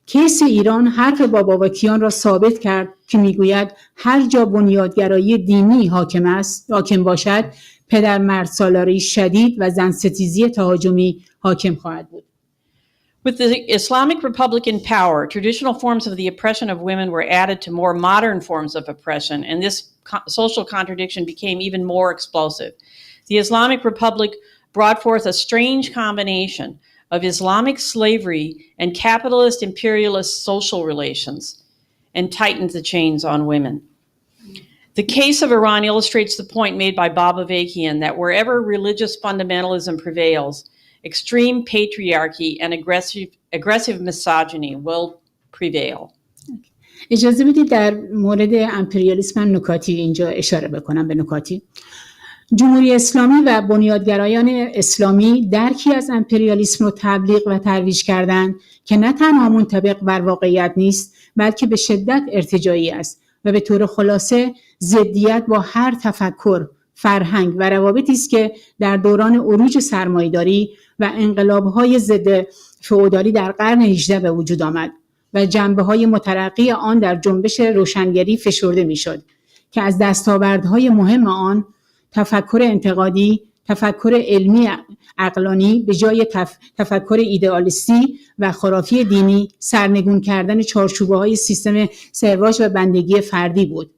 کیس ایران حرف بابا آواکیان را ثابت کرد که میگوید هر جا بنیادگرایی دینی حاکم باشد، پدر مرد سالاری شدید و زن ستیزی تهاجمی حاکم خواهد بود. With the Islamic Republic in power, traditional forms of the oppression of women were added to more modern forms of oppression, and this social contradiction became even more explosive. The Islamic Republic brought forth a strange combination of Islamic slavery and capitalist imperialist social relations and tightened the chains on women. The case of Iran illustrates the point made by Bob Avakian that wherever religious fundamentalism prevails, extreme patriarchy and aggressive misogyny will prevail. اجازه بدید در مورد امپریالیسم من نکاتی اینجا اشاره بکنم به نکاتی. جمهوری اسلامی و بنیادگرایان اسلامی درکی از امپریالیسم رو تبلیغ و ترویج کردند که نه تنها منطبق بر واقعیت نیست بلکه به شدت ارتجاعی است و به طور خلاصه ضدیت با هر تفکر، فرهنگ و روابطی است که در دوران عروج سرمایه‌داری و انقلاب‌های ضد فئودالی در قرن 18 به وجود آمد و جنبه‌های مترقی آن در جنبش روشنگری فشرده می‌شد که از دستاوردهای مهم آن تفکر انتقادی، تفکر علمی عقلانی به جای تفکر ایدئالیستی و خرافی دینی، سرنگون کردن چارچوبه‌های سیستم سرواج و بندگی فردی بود.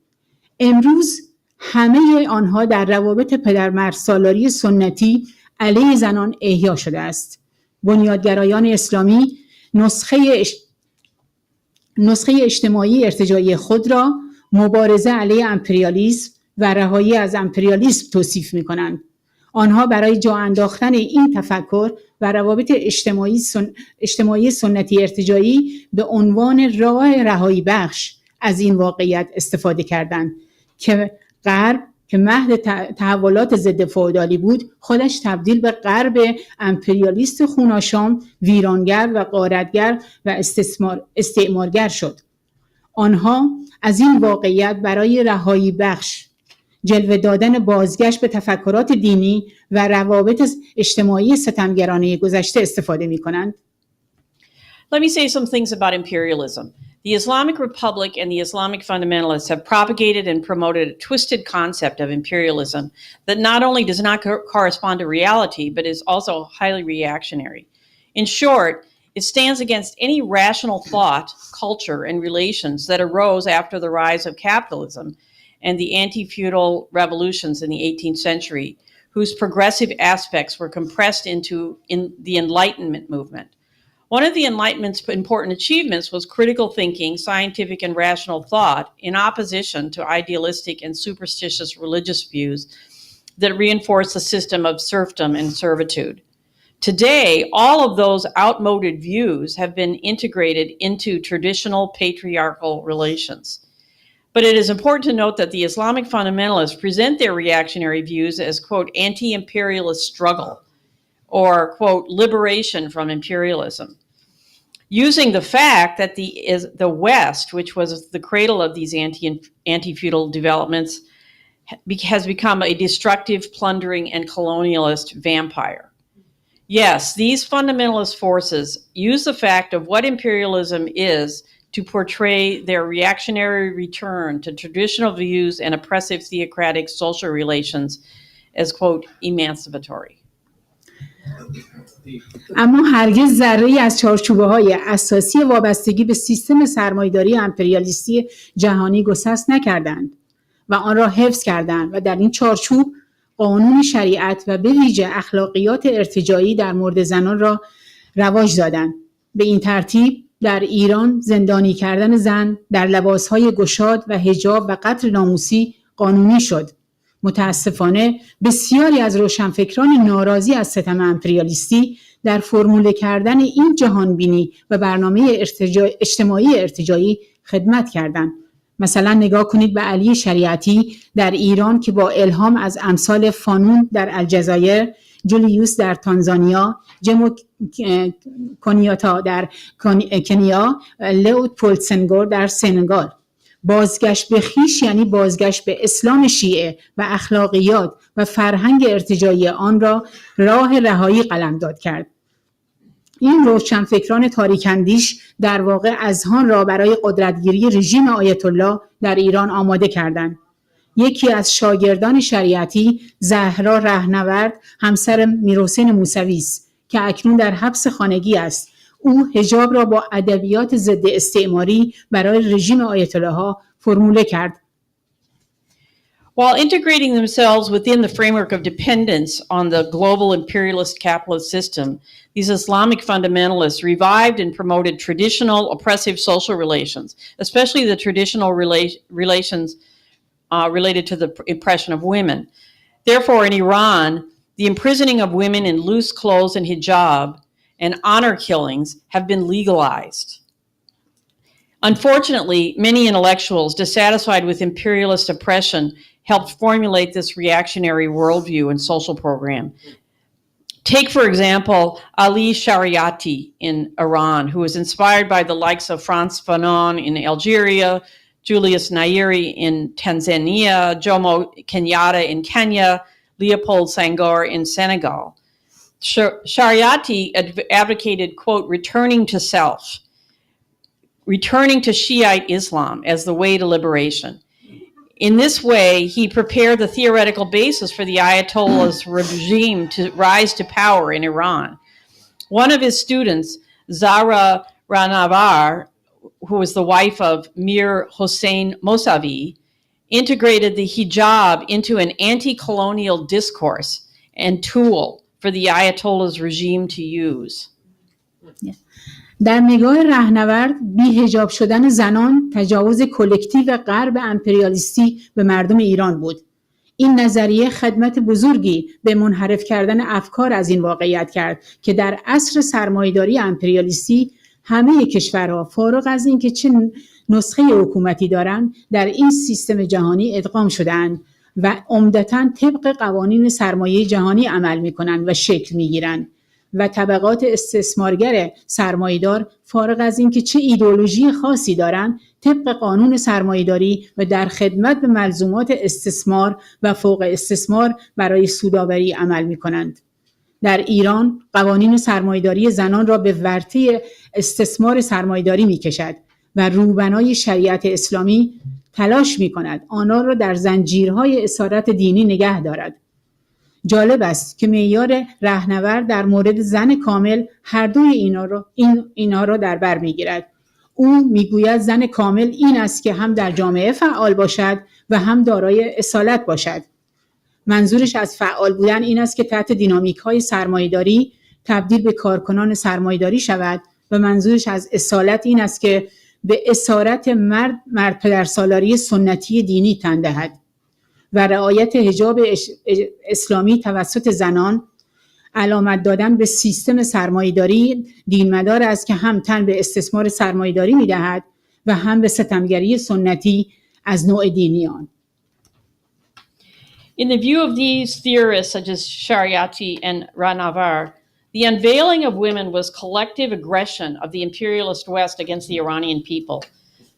امروز همه آنها در روابط پدرمردسالاری سنتی علیه زنان احیا شده است. بنیادگرایان اسلامی نسخه اجتماعی ارتجاعی خود را مبارزه علیه امپریالیسم و رهایی از امپریالیسم توصیف می‌کنند. آنها برای جا انداختن این تفکر و روابط اجتماعی سنتی ارتجاعی به عنوان راه رهایی بخش از این واقعیت استفاده کردند که غرب که مهد تحولات ضد فئودالی بود خودش تبدیل به غرب امپریالیست خوناشام، ویرانگر و غارتگر و استعمارگر شد. آنها از این واقعیت برای رهایی بخش، جلوه دادن بازگشت به تفکرات دینی و روابط اجتماعی ستمگرانه گذشته استفاده می‌کنند. Let me say some things about imperialism. The Islamic Republic and the Islamic fundamentalists have propagated and promoted a twisted concept of imperialism that not only does not correspond to reality, but is also highly reactionary. In short, it stands against any rational thought, culture, and relations that arose after the rise of capitalism and the anti-feudal revolutions in the 18th century, whose progressive aspects were compressed into the Enlightenment movement. One of the Enlightenment's important achievements was critical thinking, scientific and rational thought in opposition to idealistic and superstitious religious views that reinforce the system of serfdom and servitude. Today, all of those outmoded views have been integrated into traditional patriarchal relations. But it is important to note that the Islamic fundamentalists present their reactionary views as, quote, anti-imperialist struggle or, quote, liberation from imperialism, using the fact that the West, which was the cradle of these anti-feudal developments, has become a destructive, plundering, and colonialist vampire. Yes, these fundamentalist forces use the fact of what imperialism is to portray their reactionary return to traditional views and oppressive theocratic social relations as, quote, emancipatory. اما هرگز ذره‌ای از چارچوبه‌های اساسی وابستگی به سیستم سرمایه‌داری امپریالیستی جهانی گسست نکردند و آن را حفظ کردند و در این چارچوب قانون شریعت و به ویژه اخلاقیات ارتجاعی در مورد زنان را رواج دادند. به این ترتیب در ایران زندانی کردن زن در لباسهای گشاد و حجاب و قتل ناموسی قانونی شد. متاسفانه بسیاری از روشنفکران ناراضی از ستم امپریالیستی در فرموله کردن این جهانبینی و برنامه اجتماعی ارتجاعی خدمت کردند. مثلا نگاه کنید به علی شریعتی در ایران که با الهام از امثال فانون در الجزایر، جولیوس در تانزانیا، جمو کنیاتا در کنیا، لئوپولد سنگور در سنگال بازگشت به خویش یعنی بازگشت به اسلام شیعه و اخلاقیات و فرهنگ ارتجاعی آن را راه رهایی قلمداد کرد. این روشنفکران تاریک‌اندیش در واقع اذهان را برای قدرتگیری رژیم آیت الله در ایران آماده کردند. یکی از شاگردان شریعتی، زهرا رهنورد، همسر میرحسین موسوی است که اکنون در حبس خانگی است. او حجاب را با ادبیات ضد استعماری برای رژیم آیت الله ها فرموله کرد. While integrating themselves within the framework of dependence on the global imperialist capitalist system, these Islamic fundamentalists revived and promoted traditional oppressive social relations, especially the traditional relations related to the oppression of women. Therefore, in Iran, the imprisoning of women in loose clothes and hijab and honor killings have been legalized. Unfortunately, many intellectuals dissatisfied with imperialist oppression helped formulate this reactionary worldview and social program. Take, for example, Ali Shariati in Iran, who was inspired by the likes of Frantz Fanon in Algeria, Julius Nyeri in Tanzania, Jomo Kenyatta in Kenya, Leopold Senghor in Senegal. Shariati advocated, quote, returning to self, returning to Shiite Islam as the way to liberation. In this way, he prepared the theoretical basis for the Ayatollah's regime to rise to power in Iran. One of his students, Zahra Ranavar, who was the wife of Mir Hossein Mossavi, integrated the hijab into an anti-colonial discourse and tool for the Ayatollah's regime to use. در نگاه رهنورد بی‌حجاب شدن زنان تجاوز کلکتیو غرب امپریالیستی به مردم ایران بود. این نظریه خدمت بزرگی به منحرف کردن افکار از این واقعیت کرد که در عصر سرمایه‌داری امپریالیستی همه کشورها فارغ از اینکه چه نسخه حکومتی دارند در این سیستم جهانی ادغام شده‌اند و عمدتاً طبق قوانین سرمایه جهانی عمل می‌کنند و شکل می‌گیرند. و طبقات استثمارگر سرمایه‌دار فارغ از اینکه چه ایدئولوژی خاصی دارند طبق قانون سرمایه‌داری و در خدمت به ملزومات استثمار و فوق استثمار برای سودآوری عمل می‌کنند. در ایران قوانین سرمایه‌داری زنان را به ورطه استثمار سرمایه‌داری می‌کشد و روبنای شریعت اسلامی تلاش می‌کند آنها را در زنجیرهای اسارت دینی نگه دارد. جالب است که معیار رهنورد در مورد زن کامل هر دوی اینها را در بر میگیرد. او میگوید زن کامل این است که هم در جامعه فعال باشد و هم دارای اصالت باشد. منظورش از فعال بودن این است که تحت دینامیک‌های سرمایه‌داری تبدیل به کارکنان سرمایه‌داری شود و منظورش از اصالت این است که به اسارت مرد پدرسالاری سنتی دینی تن دهد. و رعایت حجاب اسلامی توسط زنان علامت دادن به سیستم سرمایه‌داری دینمدار است که هم تن به استثمار سرمایه‌داری می‌دهد و هم به ستمگری سنتی از نوع دینی آن. In the view of these theorists such as Shariati and Ranavar, the unveiling of women was collective aggression of the imperialist West against the Iranian people.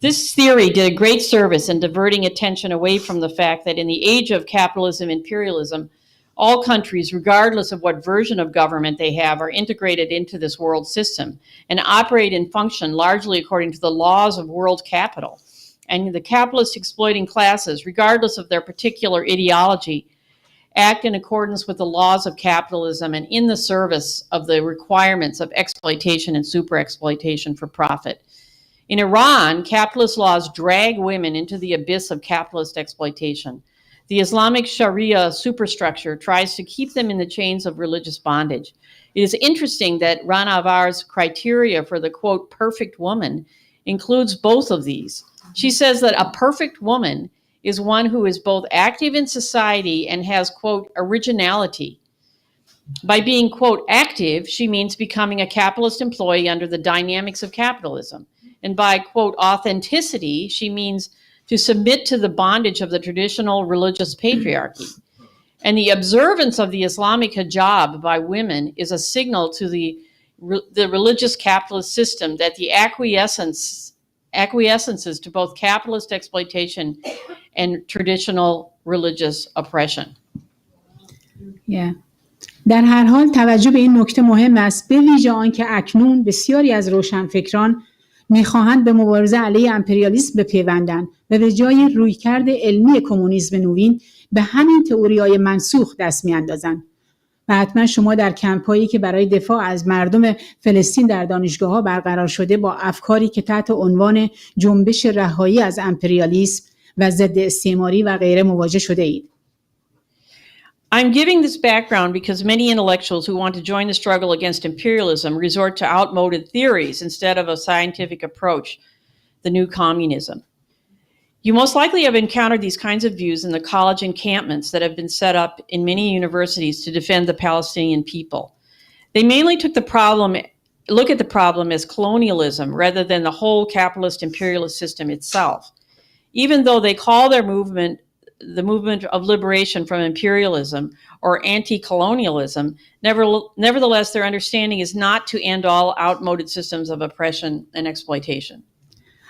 This theory did a great service in diverting attention away from the fact that in the age of capitalism imperialism, all countries, regardless of what version of government they have, are integrated into this world system and operate and function largely according to the laws of world capital. And the capitalist exploiting classes, regardless of their particular ideology, act in accordance with the laws of capitalism and in the service of the requirements of exploitation and super exploitation for profit. In Iran, capitalist laws drag women into the abyss of capitalist exploitation. The Islamic Sharia superstructure tries to keep them in the chains of religious bondage. It is interesting that Ranavar's criteria for the, quote, perfect woman includes both of these. She says that a perfect woman is one who is both active in society and has, quote, originality. By being, quote, active, she means becoming a capitalist employee under the dynamics of capitalism. And by, quote, authenticity, she means to submit to the bondage of the traditional religious patriarchy. And the observance of the Islamic hijab by women is a signal to the religious capitalist system that the acquiescences to both capitalist exploitation and traditional religious oppression. Yeah. در هر حال توجه به این نکته مهم است، به ویژه آنکه اکنون بسیاری از روشنفکران می‌خواهند به مبارزه علیه امپریالیسم بپیوندند و به جای رویکرد علمی کمونیسم نوین به همین تئوری‌های منسوخ دست می‌اندازند. و حتما شما در کمپ‌هایی که برای دفاع از مردم فلسطین در دانشگاه‌ها برقرار شده با افکاری که تحت عنوان جنبش رهایی از امپریالیسم و ضد استعماری و غیره مواجه شده اید. I'm giving this background because many intellectuals who want to join the struggle against imperialism resort to outmoded theories instead of a scientific approach, the new communism. You most likely have encountered these kinds of views in the college encampments that have been set up in many universities to defend the Palestinian people. They mainly took the problem look at the problem as colonialism rather than the whole capitalist imperialist system itself. Even though they call their movement the movement of liberation from imperialism or anti-colonialism, nevertheless, their understanding is not to end all outmoded systems of oppression and exploitation.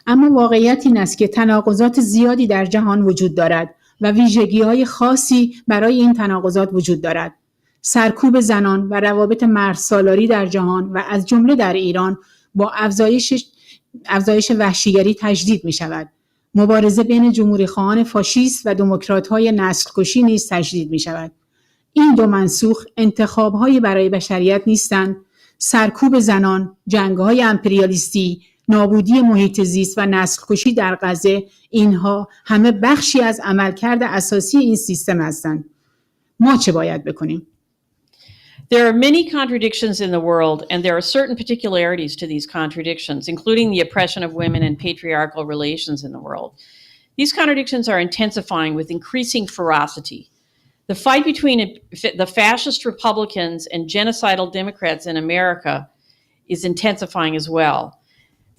اما واقعیت این است که تناقضات زیادی در جهان وجود دارد و ویژگی‌های خاصی برای این تناقضات وجود دارد. سرکوب زنان و روابط مردسالاری در جهان و از جمله در ایران با افزایش وحشیگری تجدید می‌شود. مبارزه بین جمهوری‌خواهان فاشیست و دموکرات‌های نسل‌کشی نیز تجدید می‌شود. این دو منسوخ انتخاب‌های برای بشریت نیستند. سرکوب زنان، جنگ‌های امپریالیستی، نابودی محیط زیست و نسل‌کشی در غزه، اینها همه بخشی از عملکرد اساسی این سیستم هستند. ما چه باید بکنیم؟ There are many contradictions in the world, and there are certain particularities to these contradictions, including the oppression of women and patriarchal relations in the world. These contradictions are intensifying with increasing ferocity. The fight between the fascist Republicans and genocidal Democrats in America is intensifying as well.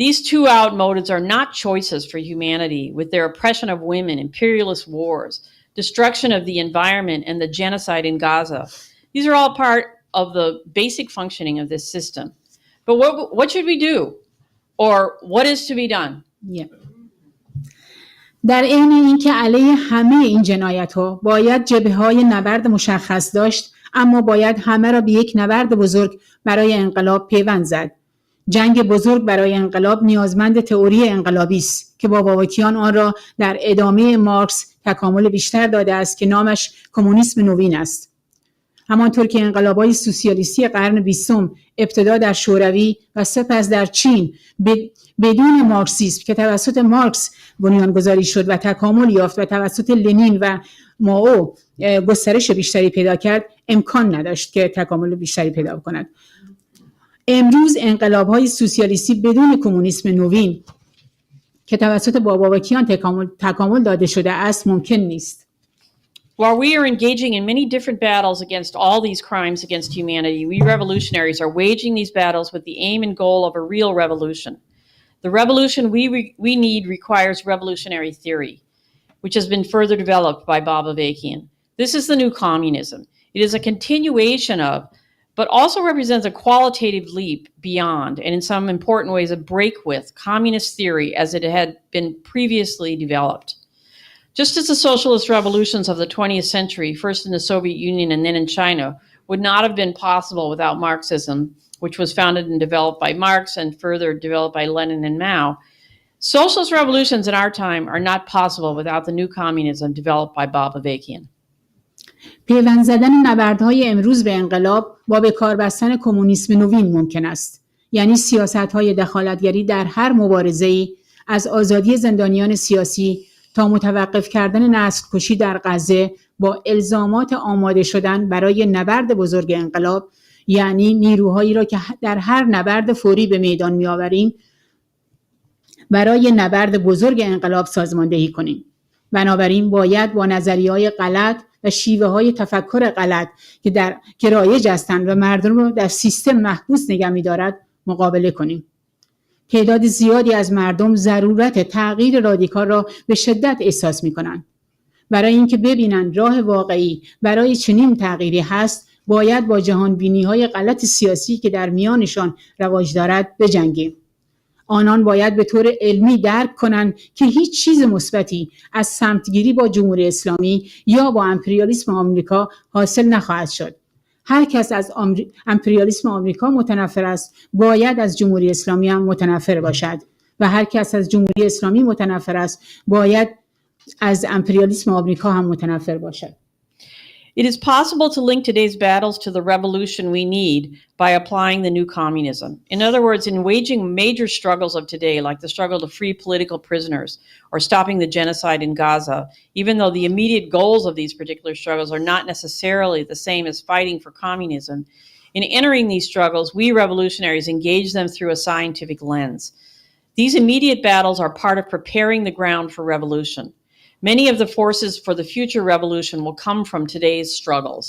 These two outmotives are not choices for humanity, with their oppression of women, imperialist wars, destruction of the environment, and the genocide in Gaza. These are all part of the basic functioning of this system. But what should we do? Or what is to be done? در عین اینکه علیه همه این جنایت‌ها باید جبهه‌های نبرد مشخص داشت، اما باید همه را به یک نبرد بزرگ برای انقلاب پیوند زد. جنگ بزرگ برای انقلاب نیازمند تئوری انقلابی است که باباوکیان آن را در ادامه مارکس تکامل بیشتر داده است که نامش کمونیسم نوین است. همانطور که انقلاب‌های سوسیالیستی قرن 20 ابتدا در شوروی و سپس در چین بدون مارکسیسم که توسط مارکس بنیانگذاری شد و تکامل یافت و توسط لنین و مائو گسترش بیشتری پیدا کرد، امکان نداشت که تکامل بیشتری پیدا کند. امروز انقلاب‌های سوسیالیستی بدون کمونیسم نوین که توسط باباوکیان تکامل داده شده است ممکن نیست. While we are engaging in many different battles against all these crimes against humanity, we revolutionaries are waging these battles with the aim and goal of a real revolution. The revolution we need requires revolutionary theory, which has been further developed by Bob Avakian. This is the new communism. It is a continuation of, but also represents a qualitative leap beyond, and in some important ways a break with, communist theory as it had been previously developed. Just as the socialist revolutions of the 20th century, first in the Soviet Union and then in China, would not have been possible without Marxism, which was founded and developed by Marx and further developed by Lenin and Mao, socialist revolutions in our time are not possible without the new communism developed by Bob Avakian. پیوند زدن نبردهای امروز به انقلاب با به کار بستن کمونیسم نوین ممکن است. یعنی سیاست‌های دخالتگری در هر مبارزه‌ای، از آزادی زندانیان سیاسی تا متوقف کردن نسل‌کشی در غزه، با الزامات آماده شدن برای نبرد بزرگ انقلاب، یعنی نیروهایی را که در هر نبرد فوری به میدان می‌آوریم برای نبرد بزرگ انقلاب سازماندهی کنیم. بنابراین باید با نظریه‌های غلط و شیوه‌های تفکر غلط که رایج هستند و مردم را در سیستم محبوس نگه می‌دارد مقابله کنیم. تعداد زیادی از مردم ضرورت تغییر رادیکال را به شدت احساس می‌کنند. برای اینکه ببینند راه واقعی برای چنین تغییری هست، باید با جهانبینی‌های غلط سیاسی که در میانشان رواج دارد بجنگیم. آنان باید به طور علمی درک کنند که هیچ چیز مثبتی از سمتگیری با جمهوری اسلامی یا با امپریالیسم آمریکا حاصل نخواهد شد. هر کس از امپریالیسم آمریکا متنفر است، باید از جمهوری اسلامی هم متنفر باشد و هر کس از جمهوری اسلامی متنفر است، باید از امپریالیسم آمریکا هم متنفر باشد. It is possible to link today's battles to the revolution we need by applying the new communism. In other words, in waging major struggles of today, like the struggle to free political prisoners or stopping the genocide in Gaza, even though the immediate goals of these particular struggles are not necessarily the same as fighting for communism, in entering these struggles, we revolutionaries engage them through a scientific lens. These immediate battles are part of preparing the ground for revolution. Many of the forces for the future revolution will come from today's struggles.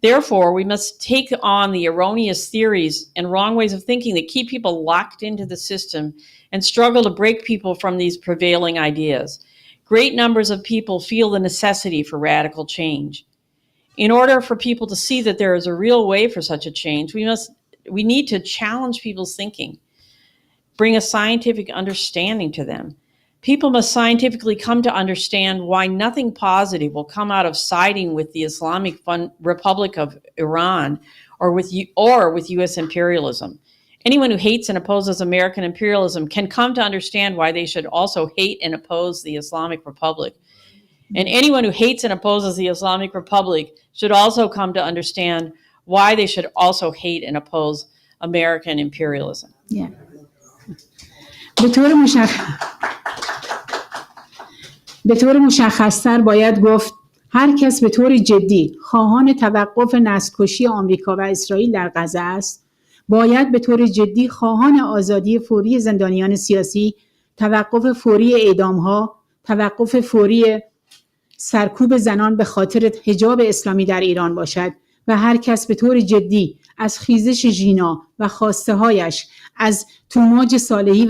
Therefore, we must take on the erroneous theories and wrong ways of thinking that keep people locked into the system and struggle to break people from these prevailing ideas. Great numbers of people feel the necessity for radical change. In order for people to see that there is a real way for such a change, we need to challenge people's thinking, bring a scientific understanding to them. People must scientifically come to understand why nothing positive will come out of siding with the Islamic Republic of Iran or with U.S. imperialism. Anyone who hates and opposes American imperialism can come to understand why they should also hate and oppose the Islamic Republic. And anyone who hates and opposes the Islamic Republic should also come to understand why they should also hate and oppose American imperialism. Yeah. به طور مشخص‌تر باید گفت هر کس به طور جدی خواهان توقف نسل‌کشی آمریکا و اسرائیل در غزه است، باید به طور جدی خواهان آزادی فوری زندانیان سیاسی، توقف فوری اعدام‌ها، توقف فوری سرکوب زنان به خاطر حجاب اسلامی در ایران باشد و هر کس به طور جدی از خیزش ژینا و خواسته‌هایش، از توماج صالحی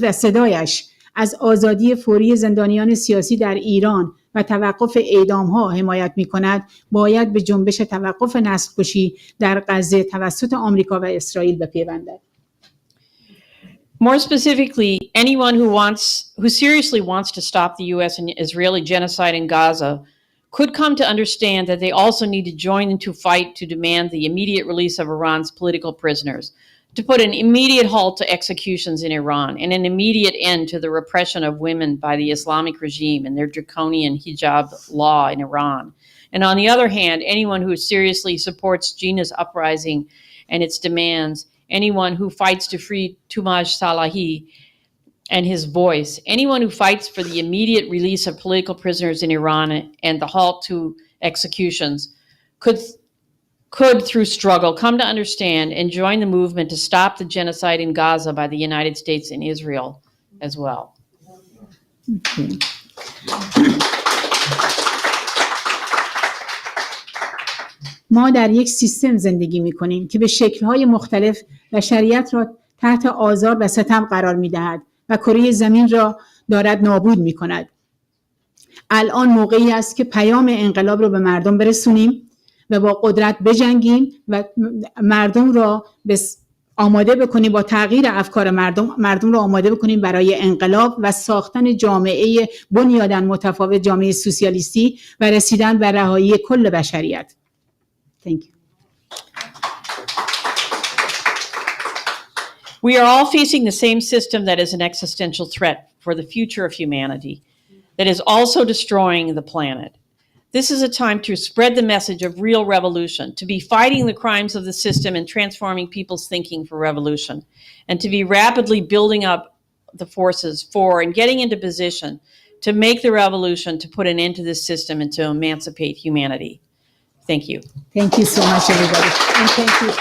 و صدایش از آزادی فوری زندانیان سیاسی در ایران و توقف اعدام‌ها حمایت می‌کند، باید به جنبش توقف نسل‌کشی در غزه توسط آمریکا و اسرائیل بپیوندد. More specifically, anyone who seriously wants to stop the U.S. and Israeli genocide in Gaza could come to understand that they also need to join into fight to demand the immediate release of Iran's political prisoners, to put an immediate halt to executions in Iran and an immediate end to the repression of women by the Islamic regime and their draconian hijab law in Iran. And on the other hand, anyone who seriously supports Jina's uprising and its demands, anyone who fights to free Toomaj Salehi and his voice, anyone who fights for the immediate release of political prisoners in Iran and the halt to executions could through struggle come to understand and join the movement to stop the genocide in Gaza by the United States and Israel as well. ما در یک سیستم زندگی می‌کنیم که به شکل‌های مختلف بشریت را تحت آزار و ستم قرار می‌دهد و کره زمین را دارد نابود می‌کند. الان موقعی است که پیام انقلاب را به مردم برسونیم و با قدرت بجنگیم و مردم را آماده بکنیم، با تغییر افکار مردم را آماده بکنیم برای انقلاب و ساختن جامعه بنیاداً متفاوت، جامعه سوسیالیستی و رسیدن به رهایی کل بشریت. Thank you. We are all facing the same system that is an existential threat for the future of humanity, that is also destroying the planet. This is a time to spread the message of real revolution, to be fighting the crimes of the system and transforming people's thinking for revolution, and to be rapidly building up the forces for and getting into position to make the revolution, to put an end to this system and to emancipate humanity. Thank you. Thank you so much, everybody. And thank you.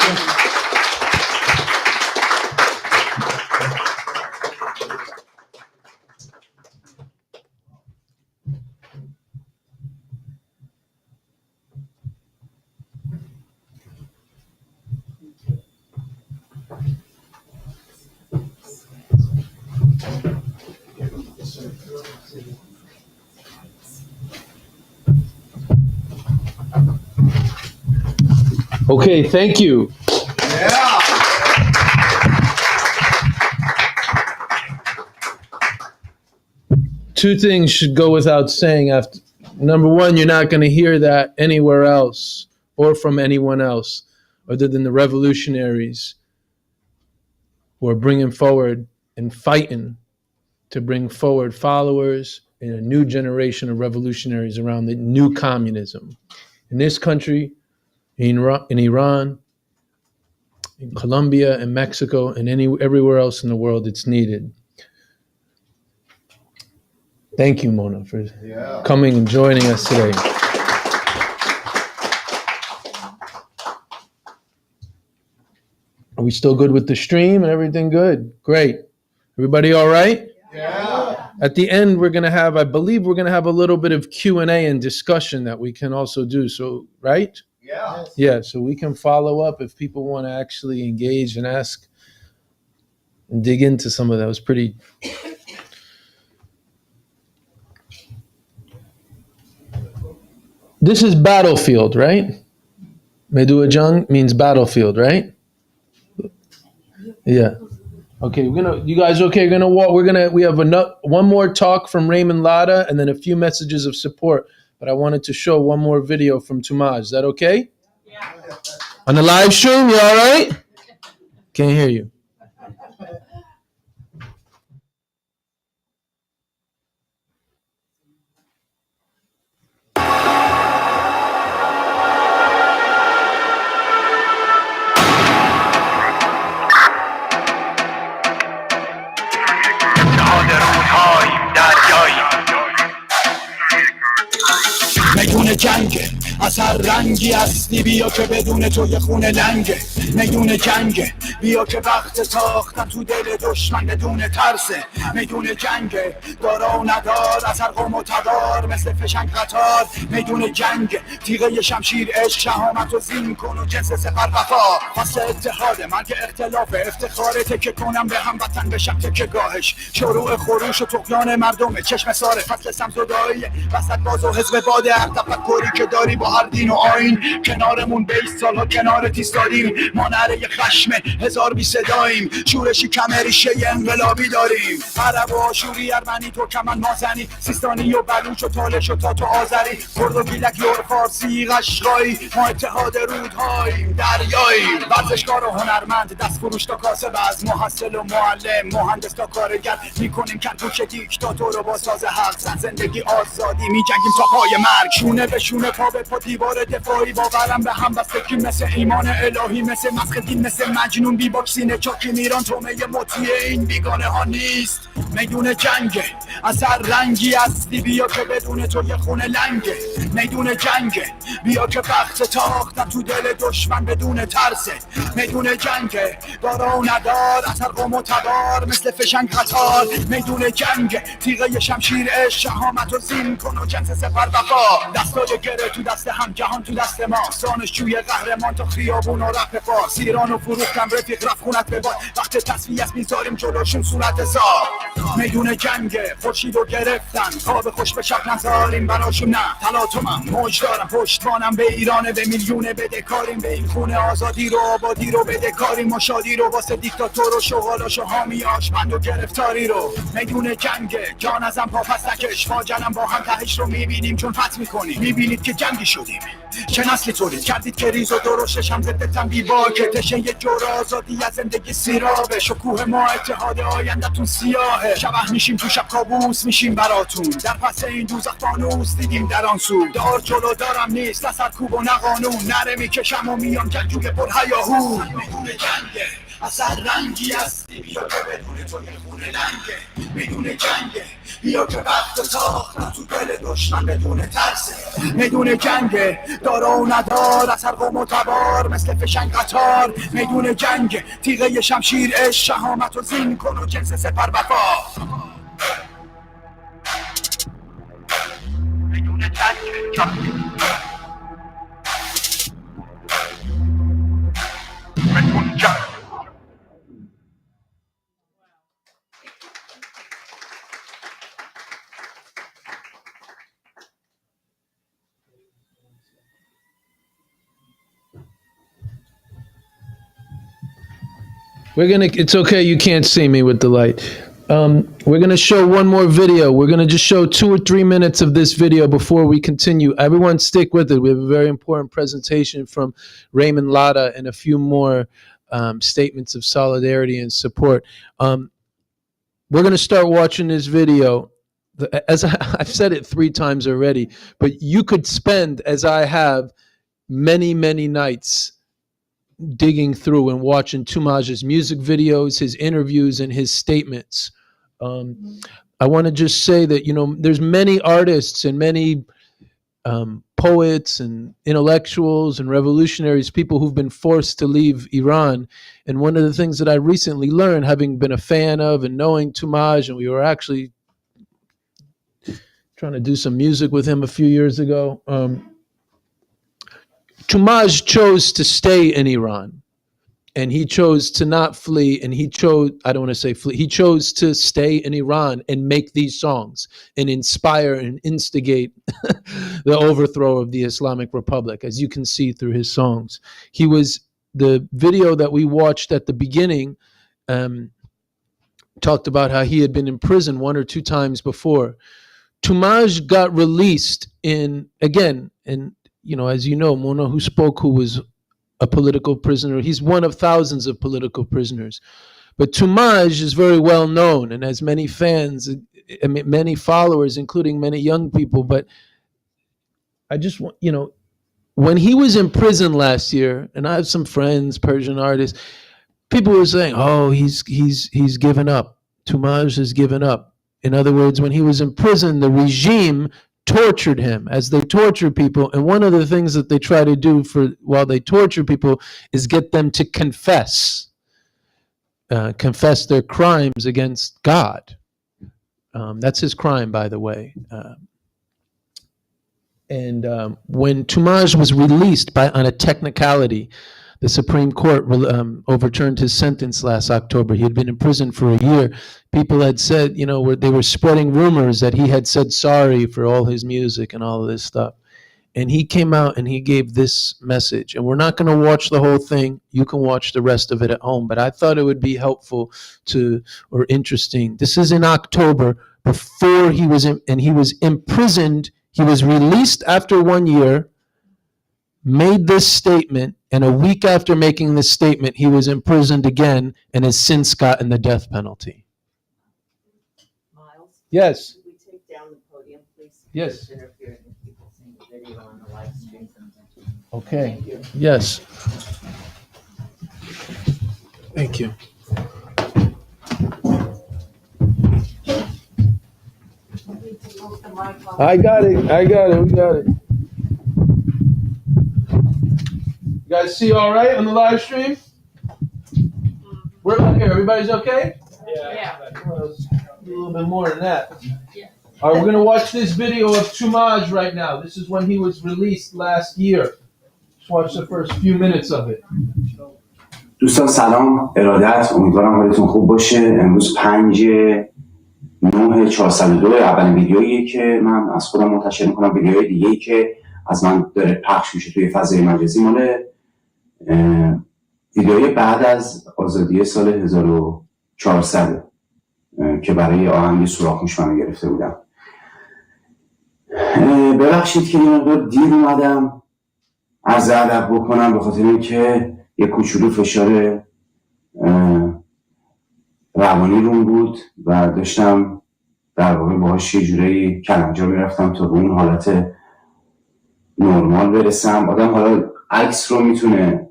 Okay, thank you. Yeah. Two things should go without saying. After number one, you're not going to hear that anywhere else or from anyone else other than the revolutionaries who are bringing forward and fighting to bring forward followers in a new generation of revolutionaries around the new communism. In this country, in Iran, in Colombia and Mexico, and everywhere else in the world it's needed. Thank you, Mona, for coming and joining us today. Are we still good with the stream and everything good? Great. Everybody all right? Yeah. At the end, I believe we're going to have a little bit of Q&A and discussion that we can also do. So, right? Yeah, so we can follow up if people want to actually engage and ask and dig into some of that. It was pretty. This is battlefield, right? Meduajang means battlefield, right? Yeah. Okay, you guys okay? We're gonna walk. We have one more talk from Raymond Lada and then a few messages of support. But I wanted to show one more video from Toomaj. Is that okay? Yeah. On the live stream, you all right? Can't hear you. میدون جنگه از هر رنگی هستی بیا که بدون تو یه خونه لنگه میدون جنگه بیا که وقت تاختن تو دل دشمن بدون ترسه میدون جنگه دارا و ندار از هر قوم و تبار مثل فشنگ قطار میدون جنگه تیغه شمشیر عشق شهامت و زین کن و جنس سپر وفا فصل اتحاد مرگ اختلاف افتخار تکه کنم به هم وطن بشم تکه گاهش شروع خروش و طغیان مردم چشم ساره فصل سمزدایی وسط باز و حزب باد هر تفکری که داری با هر دین و آیین کنارمون بیست سالها کنارت ایستادیم ما نره خشم هزار بی صداییم شورشی کمریشه انقلابی داریم عرب و آشوری ارمنی ترکمن مازنی سیستانی و بلوچ و تالش و تات و آذری کرد و گیلک یور فارسی قشقایی ما اتحاد رودهاییم دریاییم ورزشکار و هنرمند دست فروش تا کاسب از محصل و معلم مهندس تا کارگر میکنیم کنکوش دیکتاتور و با ساز حق زن زندگی آزادی میجنگیم تا پای مرگ شونه به شونه پا به پا دیوار دفاعی باورم به هم بستگی مثل ایمان الهی مثل مسخ دین مثل مجنون بی باکسینه چاکی میران تومه مطیع این بیگانه ها نیست میدون جنگه از هر رنگی هستی بیا که بدون تو یه خونه لنگه میدون جنگه بیا که وقت تاختن تو دل دشمن بدون ترسه میدون جنگه دارا و ندار از هر قوم و تبار مثل فشنگ قطار میدون جنگه تیغه شمشیر عشق شهامت و زین کن و جنس سپر وفا دستای گره تو دست هم جهان تو دست ما دانشجوی قهرمان تا خیابون و رپ فارس ایران و فروختم رفیق رفت خونت به باد وقت تصفیه است میذاریم جلوشون صورت حساب میدون جنگه خورشید رو گرفتن خواب خوش به شب نذاریم براشون نه تلاطمم موج دارم پشتوانم به ایرانه به میلیونه بدهکاریم به این خونه آزادی رو آبادی رو بدهکاریم و شادی رو واسه دیکتاتور و شغالاش و حامیاش بند و گرفتاری رو میدون جنگه جان ازم پا پس نکش فاجنم با هم تهش رو میبینیم چون فتح میکنیم میبینید که جنگی شدیم چه نسلی تولید کردید که ریز و درشتش هم ضد تنبیبا که تشه یه جور آزادی از زندگی سیرابه شکوه ما اتحاد آینده‌تون سیاهه شبح میشیم تو شب کابوس میشیم براتون در پس این دوزخ فانوس دیدیم در آن سو دار جلو دارم نیست از هر کوب و نه قانون نره میکشم و میام جنگجوی پر هیاهو میدون جنگه از هر رنگی هستی بیا که بدون تو یه خونه لنگه میدون جنگه بیا که وقت تاختن تو دل دشمن بدون ترسه میدون جنگه دارا و ندار از هر قوم و تبار مثل فشنگ قطار میدون جنگه تیغه شمشیر عشق شهامت و زین کن و جنس سپر وفا میدون جنگه میدون جنگه It's okay, you can't see me with the light. We're going to show one more video. We're going to just show 2 or 3 minutes of this video before we continue. Everyone stick with it. We have a very important presentation from Raymond Lada and a few more statements of solidarity and support. We're going to start watching this video. As I've said it 3 times already, but you could spend, as I have, many, many nights digging through and watching Toomaj's music videos, his interviews, and his statements. I want to just say that, there's many artists and many poets and intellectuals and revolutionaries, people who've been forced to leave Iran. And one of the things that I recently learned, having been a fan of and knowing Toomaj, and we were actually trying to do some music with him a few years ago, Toomaj chose to stay in Iran, and he chose to not flee, and he chose, I don't want to say flee, he chose to stay in Iran and make these songs and inspire and instigate the overthrow of the Islamic Republic, as you can see through his songs. He was, the video that we watched at the beginning talked about how he had been in prison 1 or 2 times before. Toomaj got released in, again, and as you know, Mona who spoke, who was a political prisoner, he's one of thousands of political prisoners. But Toomaj is very well known and has many fans, many followers, including many young people. But I just want, when he was in prison last year, and I have some friends, Persian artists, people were saying, oh, he's given up. Toomaj has given up. In other words, when he was in prison, the regime tortured him as they torture people. And one of the things that they try to do while they torture people is get them to confess their crimes against God. That's his crime, by the way. And when Toomaj was released on a technicality, the Supreme Court overturned his sentence last October. He had been in prison for a year. People had said, they were spreading rumors that he had said sorry for all his music and all of this stuff. And he came out and he gave this message. And we're not going to watch the whole thing. You can watch the rest of it at home. But I thought it would be helpful or interesting. This is in October, before he was imprisoned. He was released after 1 year, made this statement, and a week after making this statement, he was imprisoned again and has since gotten the death penalty. Miles? Yes. Could we take down the podium, please? Yes. It's interfering with people seeing the video on the live stream. Okay. Yes. Thank you. I got it. We got it. You guys see all right on the live stream? We're about here. Everybody's okay? Yeah. Well, a little bit more than that. Yeah. All right, we're going to watch this video of Toomaj right now. This is when he was released last year. Just watch the first few minutes of it. دوستان سلام، ارادت، امیدوارم حالتون خوب باشه. امروز 5/9/402 اولین ویدیوییه که من از خودم منتشر میکنم. ویدیوهای دیگه‌ای که از من داره پخش میشه توی فضای مجازی مال ویدیوهای بعد از آزادی سال 1400 که برای آهنگ سوراخ‌موش من گرفته بودم. ببخشید که یه مقدار دیر اومدم، عرض ادب بکنم به خاطر اینکه یه کوچولو فشار روانی روم بود و داشتم در واقع باهاش یه جورایی کلنجار میرفتم تا به اون حالت نرمال برسم. آدم حالا عکس رو میتونه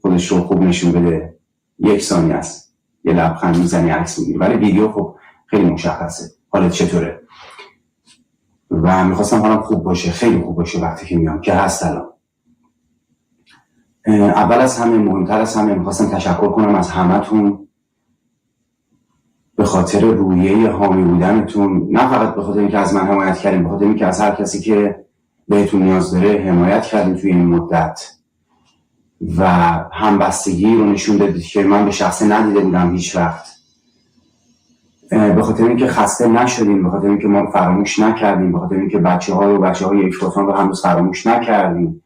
خودش رو خوب نشون بده، 1 ثانیه است، یه لبخند میزنی عکس میگیری، ولی ویدیو خب خیلی مشخصه حالت چطوره. و میخواستم حالم خوب باشه، خیلی خوب باشه وقتی که میام، که هست الان. اول از همه، مهمتر از همه، میخواستم تشکر کنم از همتون به خاطر روحیه حامی بودنتون. نه فقط به خاطر اینکه از من حمایت کردین، به خاطر اینکه از هر کسی که بهتون نیاز داره حمایت کردین توی این مدت و همبستگی رو نشون دادید که من به شخصه ندیده بودم هیچ وقت. به خاطر اینکه خسته نشدیم، به خاطر اینکه ما رو فراموش نکردیم، به خاطر اینکه بچه‌های یک فوتان رو هنوز فراموش نکردیم،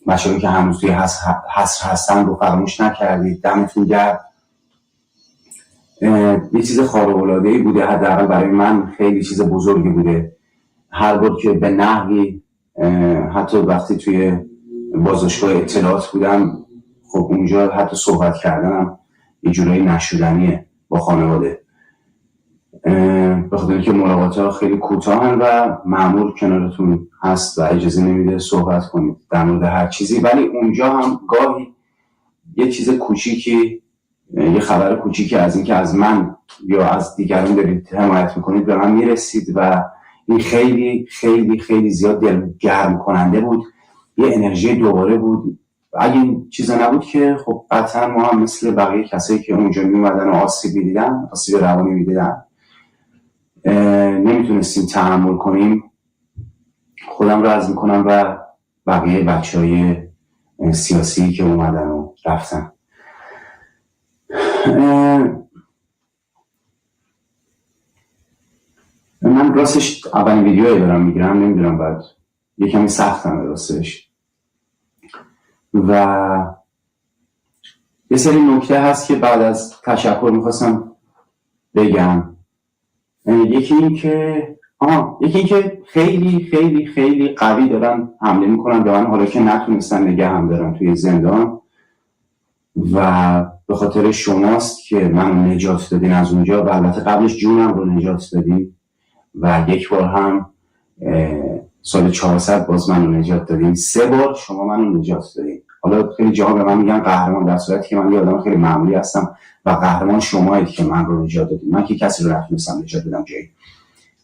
بچه‌هایی که هنوز توی حصر هستن رو فراموش نکردید. دمتون گرم. یه چیز خارق‌العاده‌ای بوده، حداقل برای من خیلی چیز بزرگی بوده. هر بار که به نحوی، حتی وقتی توی بازداشتگاه اطلاعات بودم، خب اونجا حتی صحبت کردنم یه جورایی نشدنیه با خانواده، به خاطر اینکه ملاقات‌ها خیلی کوتاهن و مأمور کنارتون هست و اجازه نمیده صحبت کنید در مورد هر چیزی. ولی اونجا هم گاهی یه چیز کوچیکی، یه خبر کوچیکی از اینکه از من یا از دیگران دارید حمایت میکنید به من میرسید و این خیلی خیلی خیلی زیاد دلگرم کننده بود. یه انرژی دوباره بود. اگه این چیزا نبود که خب قطعا ما هم مثل بقیه کسایی که اونجا میومدن و آسیب میدیدن، آسیب روانی میدیدن، نمیتونستیم تحمل کنیم. خودم رو عرض میکنم و بقیه بچهای سیاسی که اومدن و رفتن. من راستش اولین ویدیویی دارم میگیرم، نمیدونم بعد یه کمی سختم راستش و یه سری نکته هست که بعد از تشکر میخواستم بگم. یکی این که خیلی خیلی خیلی قوی دارن حمله میکنن به من حالا که نتونستن نگه هم دارن توی زندان و به خاطر شماست که من نجات دادین از اونجا و البته قبلش جونم رو نجات دادین و یک بار هم سال 400 باز من رو نجات دادین، 3 بار شما من رو نجات دادین. حالا خیلی جاها به من میگن قهرمان، در صورتی که من یه آدم خیلی معمولی هستم و قهرمان شمایید که من رو نجات دادین. من که کسی رو نتونستم نجات بدم جایی،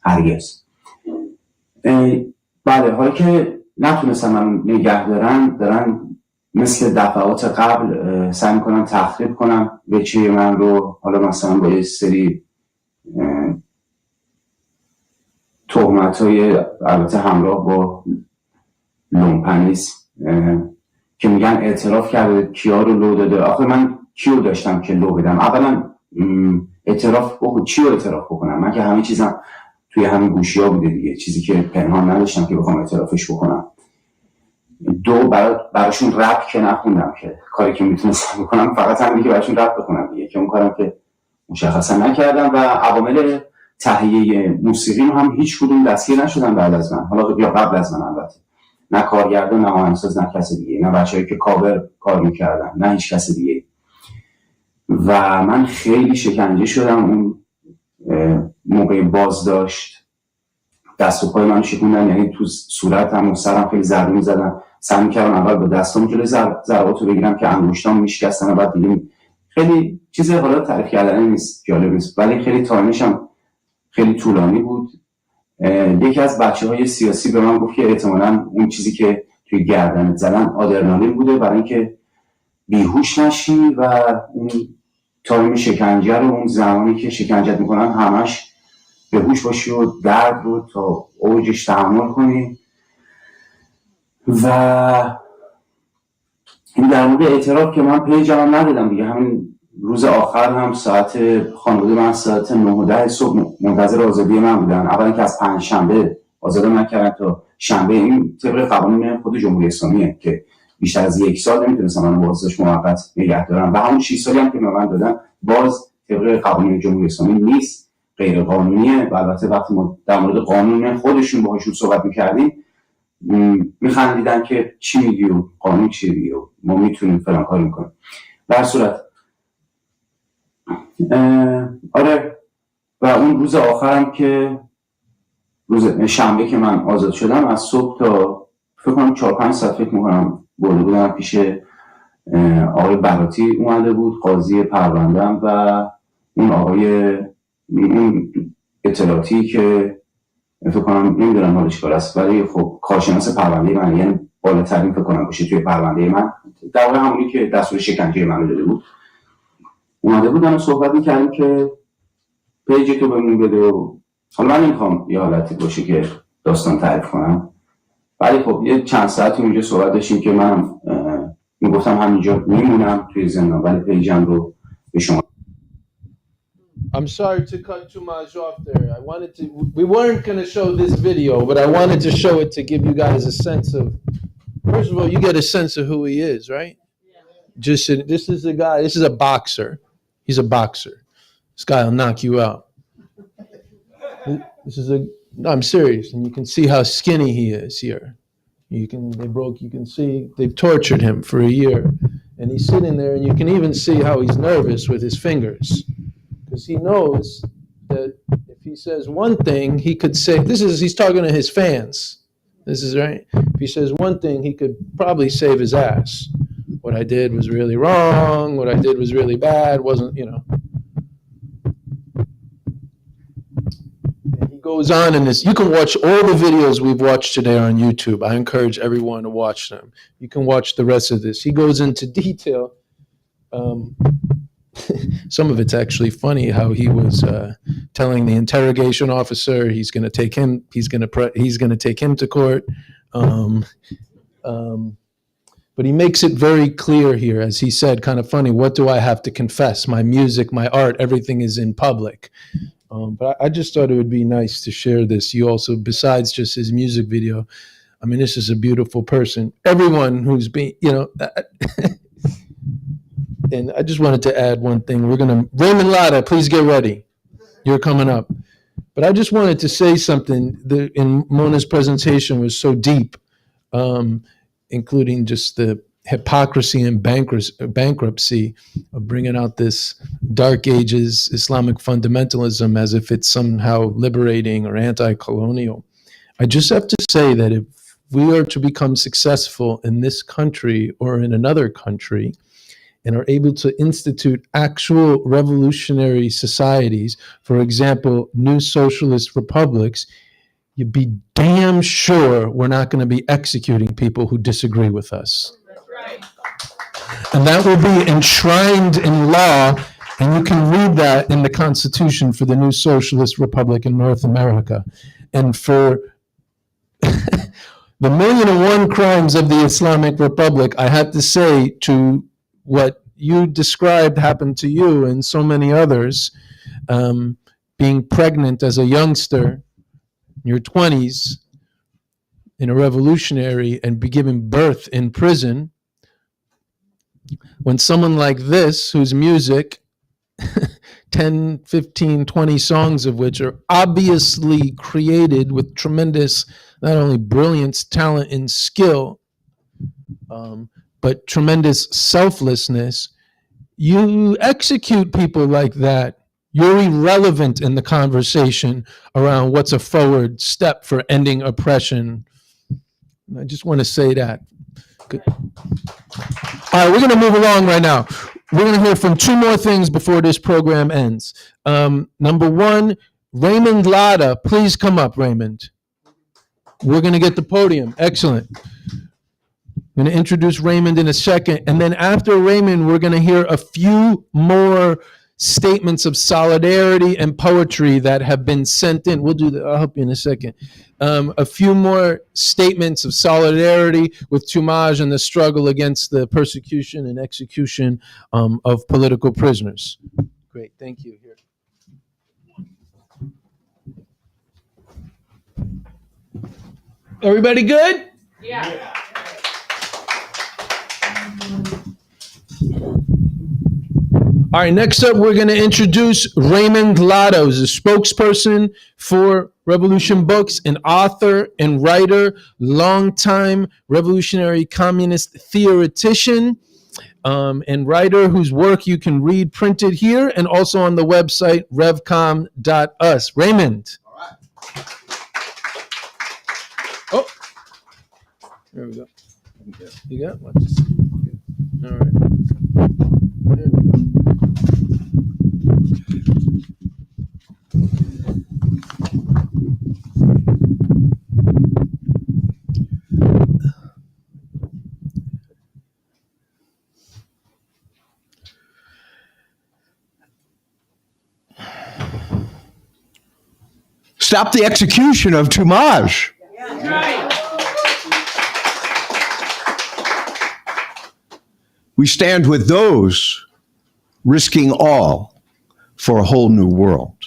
هرگز. بله، حالا که نتونستم من نگه دارن مثل دفعات قبل سعی میکنن تخریب کنن بچه من رو، حالا مثلا با یه سری تهمت‌های البته همراه با لومپنیس که میگن اعتراف کرده کیا رو لو داده. آخه من کیو داشتم که لو بدم؟ اولا چی رو اعتراف بکنم؟ من که همه چیزم توی همین گوشی‌ها بوده دیگه، چیزی که پنهان نداشتم که بخوام اعترافش بکنم. 2 براشون رپ که نخوندم، که کاری که میتونستم بکنم فقط همین که براشون رپ بخونم دیگه، که اون کارم که مشخصا نکردم و عوامل تهیه موسیقی هم هیچ کدوم دستگیر نشدن بعد از من، حالا یا قبل از من البته، نه کارگردان، نه آهنگساز، نه کس دیگه، نه بچه‌ای که کاور کار میکردن، نه هیچ کس دیگه. و من خیلی شکنجه شدم اون موقع بازداشت. دست و پای من شکوندن، یعنی تو صورتم و سرم خیلی ضربه می‌زدن. سعی می‌کردم اول با دستام جلوی ضربات رو بگیرم که انگشتام میشکستن و بعد دیگه خیلی چیز حالا تعریف کردنی نیست، جالب نیست، ولی خیلی تایمشم خیلی طولانی بود. یکی از بچه‌های سیاسی به من گفت که احتمالاً اون چیزی که توی گردنت زدن آدرنالین بوده برای اینکه بیهوش نشی و اون تایم شکنجه رو، اون زمانی که شکنجت میکنن همش به هوش باشی و درد رو تا اوجش تحمل کنی. و این در مورد اعتراف که من پیجم هم ندادم دیگه، همین روز آخر هم ساعت خانواده من ساعت 9:10 صبح منتظر آزادی من بودن. اولا که از 5 شنبه آزادم نکردن تا شنبه، این طبق قوانین خود جمهوری اسلامیه که بیشتر از 1 سال نمیتونستم من بازداشت موقت نگه دارم و همون 6 سالی هم که به من دادن باز طبق قوانین جمهوری اسلامی نیست، غیر قانونیه. و البته وقتی ما در مورد قانون خودشون باهاشون صحبت میکردیم میخندیدن که چی میگی و قانون چی میگی و ما میتونیم فلان کار میکنیم. در صورت آره، و اون روز آخرم که روز شنبه که من آزاد شدم، از صبح تا فکر کنم 4-5 ساعت فکر میکنم برده بودم پیش آقای براتی اومده بود، قاضی پروندم، و اون آقای اون اطلاعاتی که فکر کنم نمیدونم حالش کار است ولی خب کارشناس پرونده من، یعنی بالاترین فکر کنم باشه توی پرونده من، در واقع همونی که دستور شکنجه من داده بود، اومده بودن و صحبت میکردیم که پیج تو بهمون بده. و حالا من نمیخوام یه حالتی باشه که داستان تعریف کنم، ولی خب یه چند ساعتی اونجا صحبت داشتیم که منم میگفتم همینجا میمونم توی زندان ولی پیجم رو به شما. I'm sorry to cut Toomaj off there. We weren't going to show this video, but I wanted to show it to give you guys a sense of, first of all, you get a sense of who he is, right? This is a guy, this is a boxer. He's a boxer. This guy will knock you out. No, I'm serious. And you can see how skinny he is here. You can see they've tortured him for a year. And he's sitting there and you can even see how he's nervous with his fingers. Because he knows that if he says one thing, he could say, he's talking to his fans. This is right. If he says one thing, he could probably save his ass. What I did was really wrong. What I did was really bad. Wasn't, you know. And he goes on in this. You can watch all the videos we've watched today on YouTube. I encourage everyone to watch them. You can watch the rest of this. He goes into detail. Some of it's actually funny how he was telling the interrogation officer he's going to take him to court. But he makes it very clear here, as he said, kind of funny, what do I have to confess? My music, my art, everything is in public. But I just thought it would be nice to share this. You also, besides just his music video, I mean, this is a beautiful person. Everyone who's been, and I just wanted to add one thing. Raymond Latta, please get ready. You're coming up. But I just wanted to say something. In Mona's presentation was so deep, including just the hypocrisy and bankruptcy of bringing out this Dark Ages Islamic fundamentalism as if it's somehow liberating or anti-colonial. I just have to say that if we are to become successful in this country or in another country and are able to institute actual revolutionary societies, for example, new socialist republics, you'd be damn sure we're not going to be executing people who disagree with us. That's right. And that will be enshrined in law, and you can read that in the Constitution for the new socialist republic in North America. And for the 1,000,001 crimes of the Islamic Republic, I have to say, to what you described happened to you and so many others, being pregnant as a youngster in your 20s in a revolutionary and be giving birth in prison, when someone like this, whose music, 10, 15, 20 songs of which are obviously created with tremendous, not only brilliance, talent, and skill, but tremendous selflessness, you execute people like that, you're irrelevant in the conversation around what's a forward step for ending oppression. I just want to say that. Good. All right, we're going to move along right now. We're going to hear from two more things before this program ends. Number one, Raymond Latta. Please come up, Raymond. We're going to get the podium. Excellent. I'm going to introduce Raymond in a second. And then after Raymond, we're going to hear a few more statements of solidarity and poetry that have been sent in. We'll do that. I'll help you in a second. A few more statements of solidarity with Toomaj and the struggle against the persecution and execution of political prisoners. Great. Thank you. Here. Everybody good? Yeah. All right, next up, we're going to introduce Raymond Latta, who's a spokesperson for Revolution Books, an author and writer, longtime revolutionary communist theoretician, and writer whose work you can read printed here and also on the website revcom.us. Raymond. All right. Oh, there we go. You got one? All right. There we go. Stop the execution of Toomaj. That's right. We stand with those risking all for a whole new world.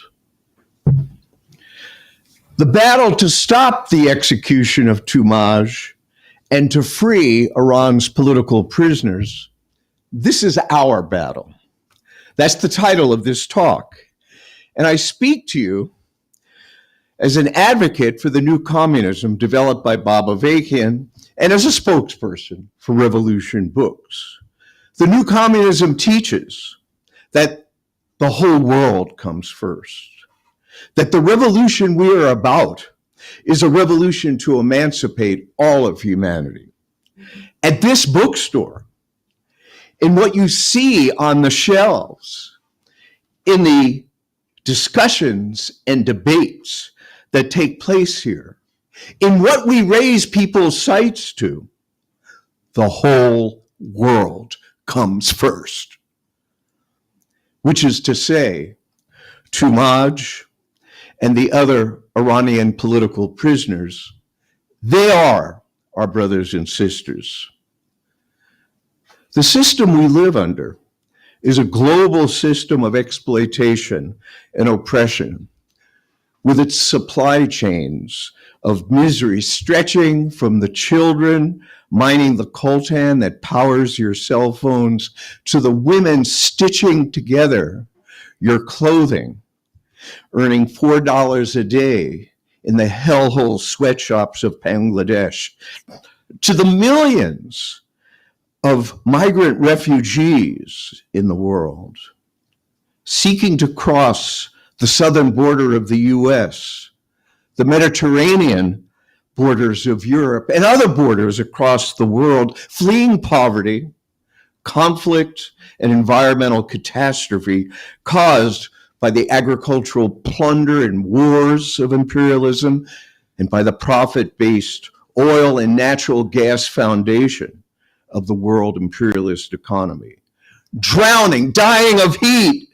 The battle to stop the execution of Toomaj and to free Iran's political prisoners, this is our battle. That's the title of this talk. And I speak to you as an advocate for the new communism developed by Bob Avakian and as a spokesperson for Revolution Books. The new communism teaches that the whole world comes first, that the revolution we are about is a revolution to emancipate all of humanity. At this bookstore, in what you see on the shelves, in the discussions and debates that take place here, in what we raise people's sights to, the whole world comes first. Which is to say, Toomaj and the other Iranian political prisoners, they are our brothers and sisters. The system we live under is a global system of exploitation and oppression, with its supply chains of misery stretching from the children mining the coltan that powers your cell phones to the women stitching together your clothing, earning $4 a day in the hellhole sweatshops of Bangladesh, to the millions of migrant refugees in the world seeking to cross the southern border of the US, the Mediterranean borders of Europe, and other borders across the world, fleeing poverty, conflict, and environmental catastrophe caused by the agricultural plunder and wars of imperialism and by the profit-based oil and natural gas foundation of the world imperialist economy. Drowning, dying of heat,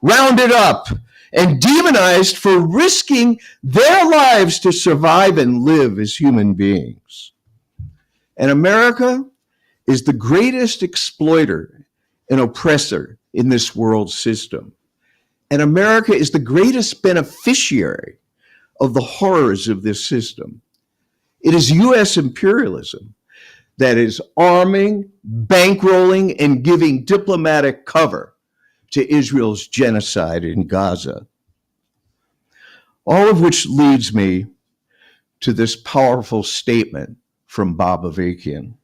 rounded up and demonized for risking their lives to survive and live as human beings. And America is the greatest exploiter and oppressor in this world system. And America is the greatest beneficiary of the horrors of this system. It is US imperialism that is arming, bankrolling, and giving diplomatic cover to Israel's genocide in Gaza. All of which leads me to this powerful statement from Bob Avakian.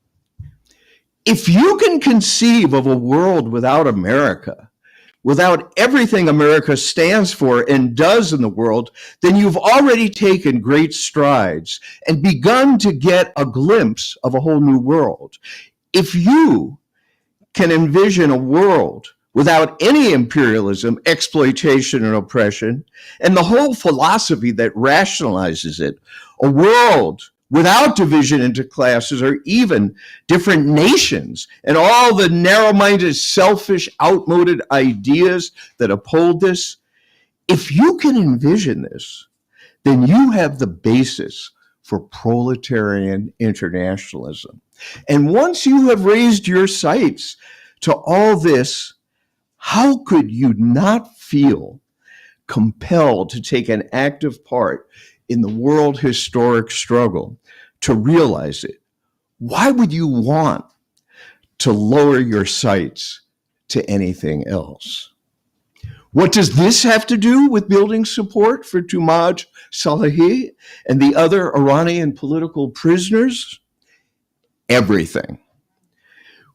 If you can conceive of a world without America, without everything America stands for and does in the world, then you've already taken great strides and begun to get a glimpse of a whole new world. If you can envision a world without any imperialism, exploitation, and oppression, and the whole philosophy that rationalizes it, a world without division into classes or even different nations, and all the narrow-minded, selfish, outmoded ideas that uphold this, if you can envision this, then you have the basis for proletarian internationalism. And once you have raised your sights to all this, how could you not feel compelled to take an active part in the world historic struggle to realize it? Why would you want to lower your sights to anything else? What does this have to do with building support for Toomaj Salehi and the other Iranian political prisoners? Everything.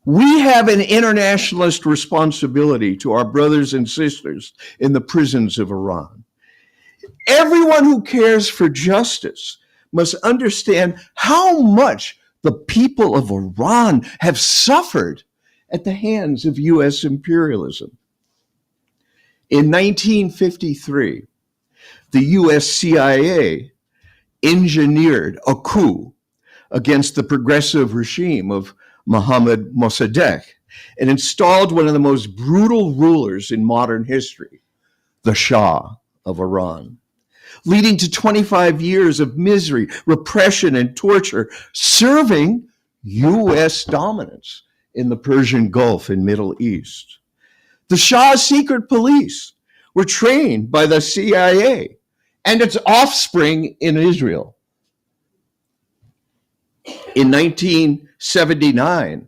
We have an internationalist responsibility to our brothers and sisters in the prisons of Iran. Everyone who cares for justice must understand how much the people of Iran have suffered at the hands of US imperialism. In 1953, the US CIA engineered a coup against the progressive regime of Mohammad Mossadegh and installed one of the most brutal rulers in modern history, the Shah of Iran, leading to 25 years of misery, repression, and torture, serving US dominance in the Persian Gulf and Middle East. The Shah's secret police were trained by the CIA and its offspring in Israel. In 1979,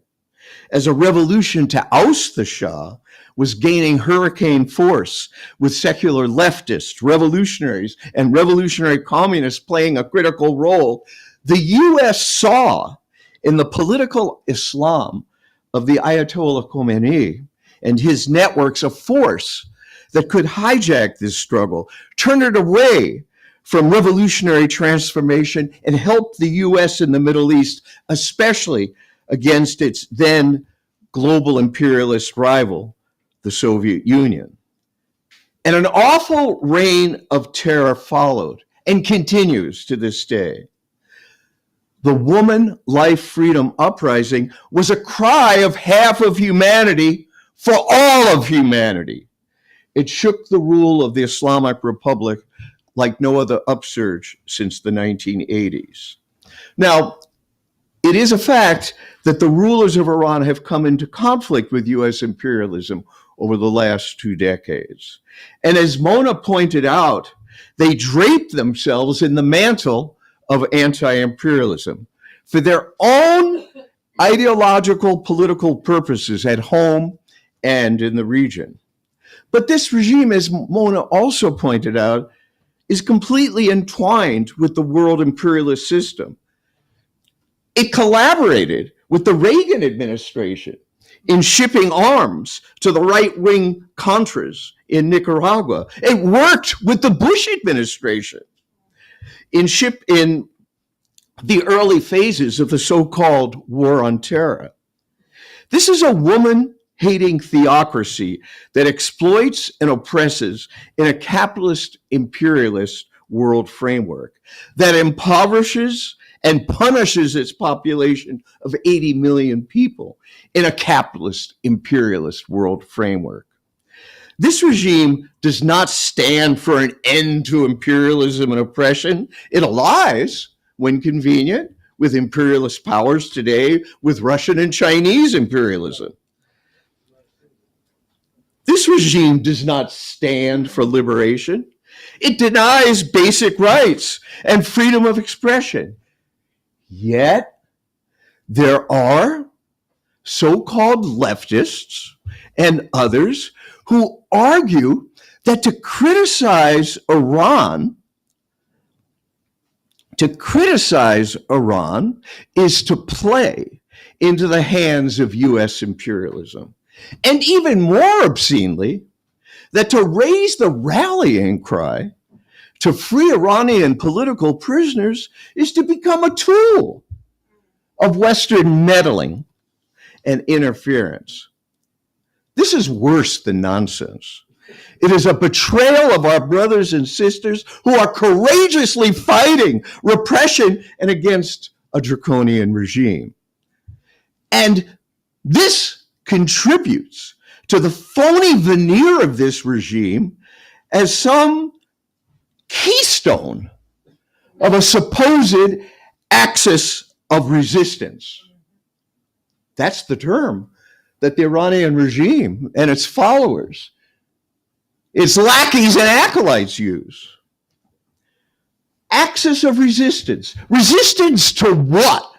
as a revolution to oust the Shah was gaining hurricane force, with secular leftists, revolutionaries, and revolutionary communists playing a critical role, the US saw in the political Islam of the Ayatollah Khomeini and his networks a force that could hijack this struggle, turn it away from revolutionary transformation, and help the US in the Middle East, especially against its then global imperialist rival, the Soviet Union. And an awful reign of terror followed and continues to this day. The Woman Life Freedom Uprising was a cry of half of humanity for all of humanity. It shook the rule of the Islamic Republic like no other upsurge since the 1980s. Now, It is a fact that the rulers of Iran have come into conflict with US imperialism over the last 2 decades. And as Mona pointed out, they drape themselves in the mantle of anti-imperialism for their own ideological political purposes at home and in the region. But this regime, as Mona also pointed out, is completely entwined with the world imperialist system. It collaborated with the Reagan administration in shipping arms to the right-wing Contras in Nicaragua. It worked with the Bush administration in the early phases of the so-called War on Terror. This is a woman-hating theocracy that exploits and oppresses in a capitalist imperialist world framework that impoverishes and punishes its population of 80 million people in a capitalist imperialist world framework. This regime does not stand for an end to imperialism and oppression. It allies, when convenient, with imperialist powers today, with Russian and Chinese imperialism. This regime does not stand for liberation. It denies basic rights and freedom of expression. Yet, there are so-called leftists and others who argue that to criticize Iran is to play into the hands of US imperialism. And even more obscenely, that to raise the rallying cry to free Iranian political prisoners is to become a tool of Western meddling and interference. This is worse than nonsense. It is a betrayal of our brothers and sisters who are courageously fighting repression and against a draconian regime. And this contributes to the phony veneer of this regime as some keystone of a supposed axis of resistance. That's the term that the Iranian regime and its followers, its lackeys and acolytes use. Axis of resistance. Resistance to what?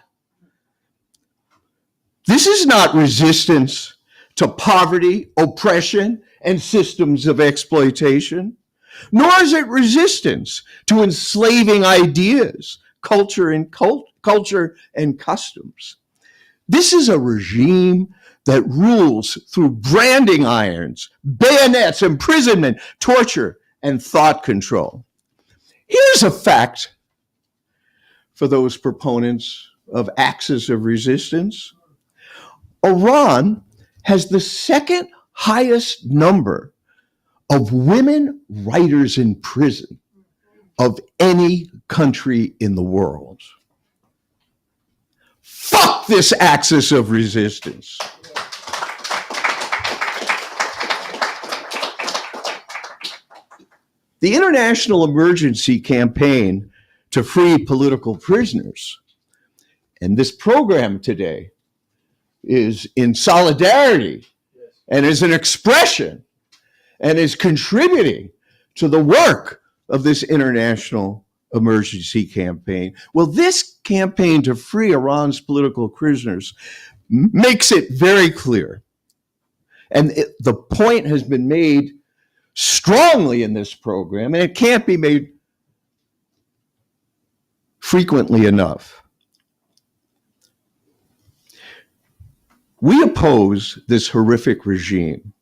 This is not resistance to poverty, oppression, and systems of exploitation, nor is it resistance to enslaving ideas, culture and customs. This is a regime that rules through branding irons, bayonets, imprisonment, torture, and thought control. Here's a fact for those proponents of axis of resistance. Iran has the second highest number of women writers in prison of any country in the world. Fuck this axis of resistance. The International Emergency Campaign to Free Political Prisoners, and this program today, is in solidarity and is an expression and is contributing to the work of this international emergency campaign. Well, this campaign to free Iran's political prisoners makes it very clear, and the point has been made strongly in this program, and it can't be made frequently enough. We oppose this horrific regime,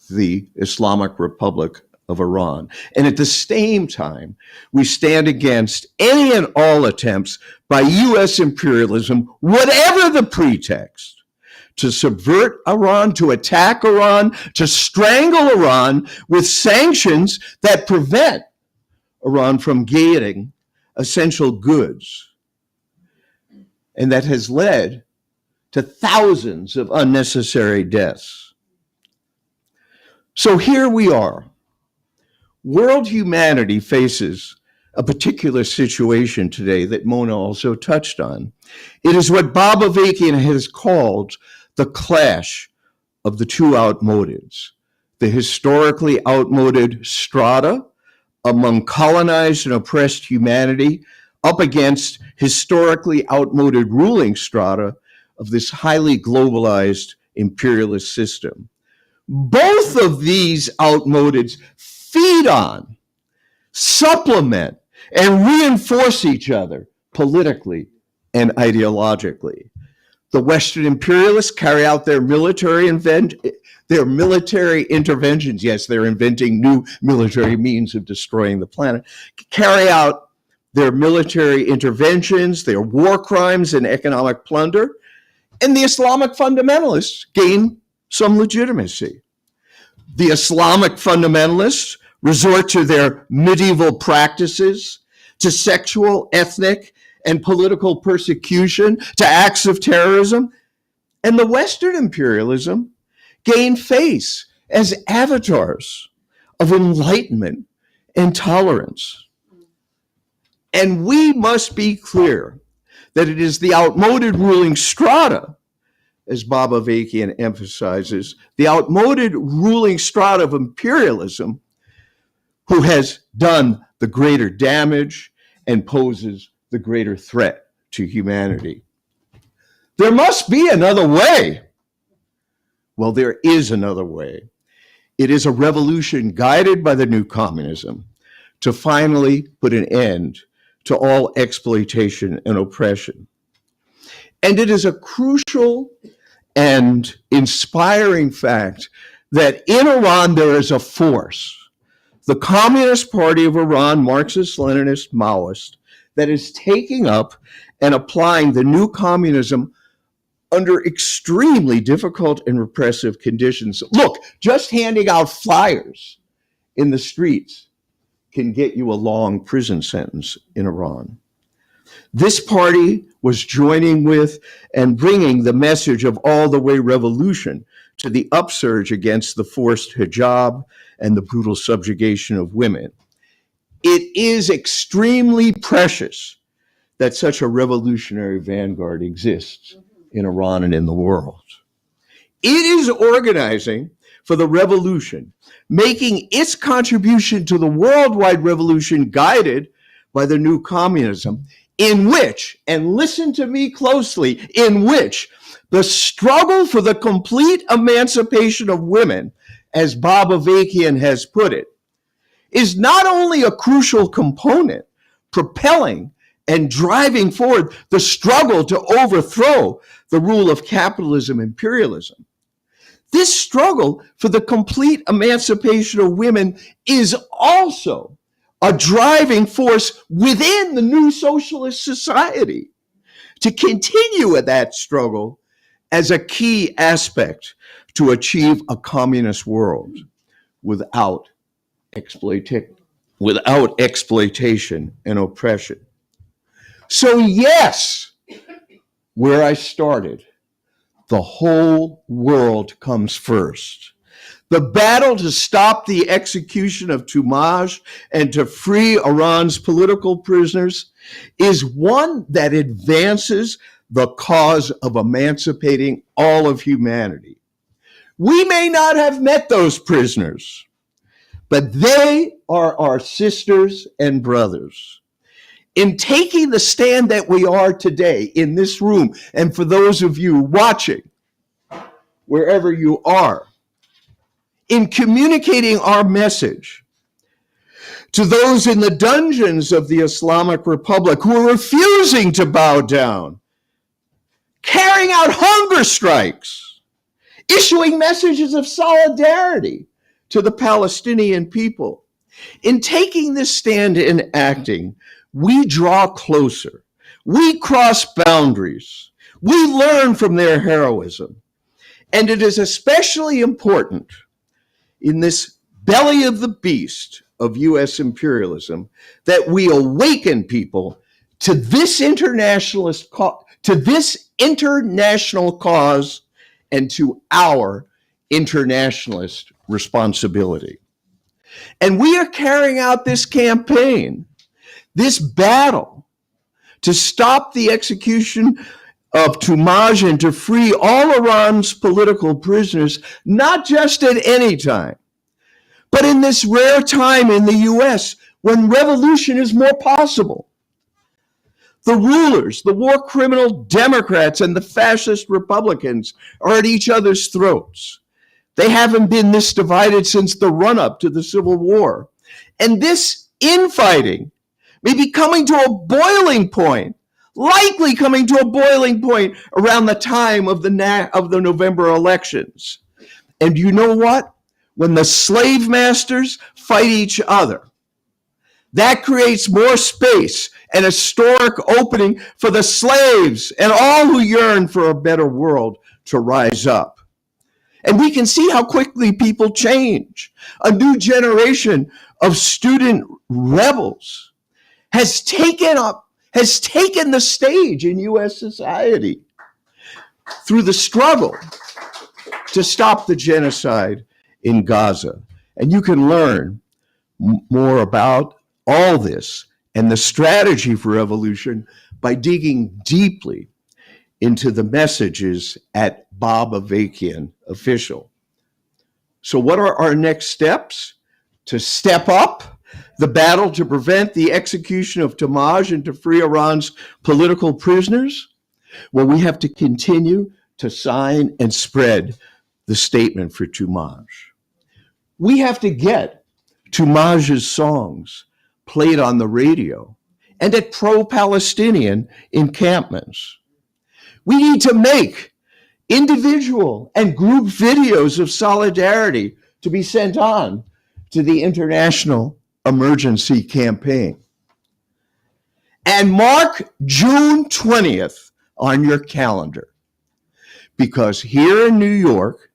the Islamic Republic of Iran. And at the same time, we stand against any and all attempts by US imperialism, whatever the pretext, to subvert Iran, to attack Iran, to strangle Iran with sanctions that prevent Iran from getting essential goods. And that has led to thousands of unnecessary deaths. So here we are. World humanity faces a particular situation today that Mona also touched on. It is what Bob Avakian has called the clash of the two outmodeds, the historically outmoded strata among colonized and oppressed humanity up against historically outmoded ruling strata of this highly globalized imperialist system. Both of these outmodeds feed on, supplement, and reinforce each other politically and ideologically. The Western imperialists carry out their military interventions. Yes, they're inventing new military means of destroying the planet. Carry out their military interventions, their war crimes and economic plunder, and the Islamic fundamentalists gain some legitimacy. The Islamic fundamentalists resort to their medieval practices, to sexual, ethnic, and political persecution, to acts of terrorism, and the Western imperialism gain face as avatars of enlightenment and tolerance. And we must be clear that it is the outmoded ruling strata, as Bob Avakian emphasizes, the outmoded ruling strata of imperialism who has done the greater damage and poses the greater threat to humanity. There must be another way. Well, there is another way. It is a revolution guided by the new communism to finally put an end to all exploitation and oppression. And it is a crucial and inspiring fact that in Iran there is a force, the Communist Party of Iran, Marxist, Leninist, Maoist, that is taking up and applying the new communism under extremely difficult and repressive conditions. Look, just handing out flyers in the streets can get you a long prison sentence in Iran. This party was joining with and bringing the message of all the way revolution to the upsurge against the forced hijab and the brutal subjugation of women. It is extremely precious that such a revolutionary vanguard exists in Iran and in the world. It is organizing for the revolution, making its contribution to the worldwide revolution guided by the new communism, in which, and listen to me closely, in which the struggle for the complete emancipation of women, as Bob Avakian has put it, is not only a crucial component propelling and driving forward the struggle to overthrow the rule of capitalism, imperialism. This struggle for the complete emancipation of women is also a driving force within the new socialist society to continue with that struggle as a key aspect to achieve a communist world without exploitation and oppression. So yes, where I started, the whole world comes first. The battle to stop the execution of Toomaj and to free Iran's political prisoners is one that advances the cause of emancipating all of humanity. We may not have met those prisoners, but they are our sisters and brothers. In taking the stand that we are today in this room, and for those of you watching, wherever you are, in communicating our message to those in the dungeons of the Islamic Republic who are refusing to bow down, carrying out hunger strikes, issuing messages of solidarity to the Palestinian people. In taking this stand and acting, we draw closer, we cross boundaries, we learn from their heroism. And it is especially important in this belly of the beast of US imperialism that we awaken people to this international cause and to our internationalist responsibility. And we are carrying out this campaign This battle to stop the execution of Toomaj and to free all Iran's political prisoners, not just at any time, but in this rare time in the US when revolution is more possible. The rulers, the war criminal Democrats and the fascist Republicans are at each other's throats. They haven't been this divided since the run-up to the Civil War. And this infighting may be coming to a boiling point, likely coming to a boiling point around the time of the November elections. And you know what? When the slave masters fight each other, that creates more space and historic opening for the slaves and all who yearn for a better world to rise up. And we can see how quickly people change. A new generation of student rebels has taken the stage in US society through the struggle to stop the genocide in Gaza. And you can learn more about all this and the strategy for revolution by digging deeply into the messages at Bob Avakian Official. So what are our next steps? To step up the battle to prevent the execution of Toomaj and to free Iran's political prisoners? Well, we have to continue to sign and spread the statement for Toomaj. We have to get Toomaj's songs played on the radio and at pro-Palestinian encampments. We need to make individual and group videos of solidarity to be sent on to the International Emergency Campaign. And mark June 20th on your calendar, because here in New York,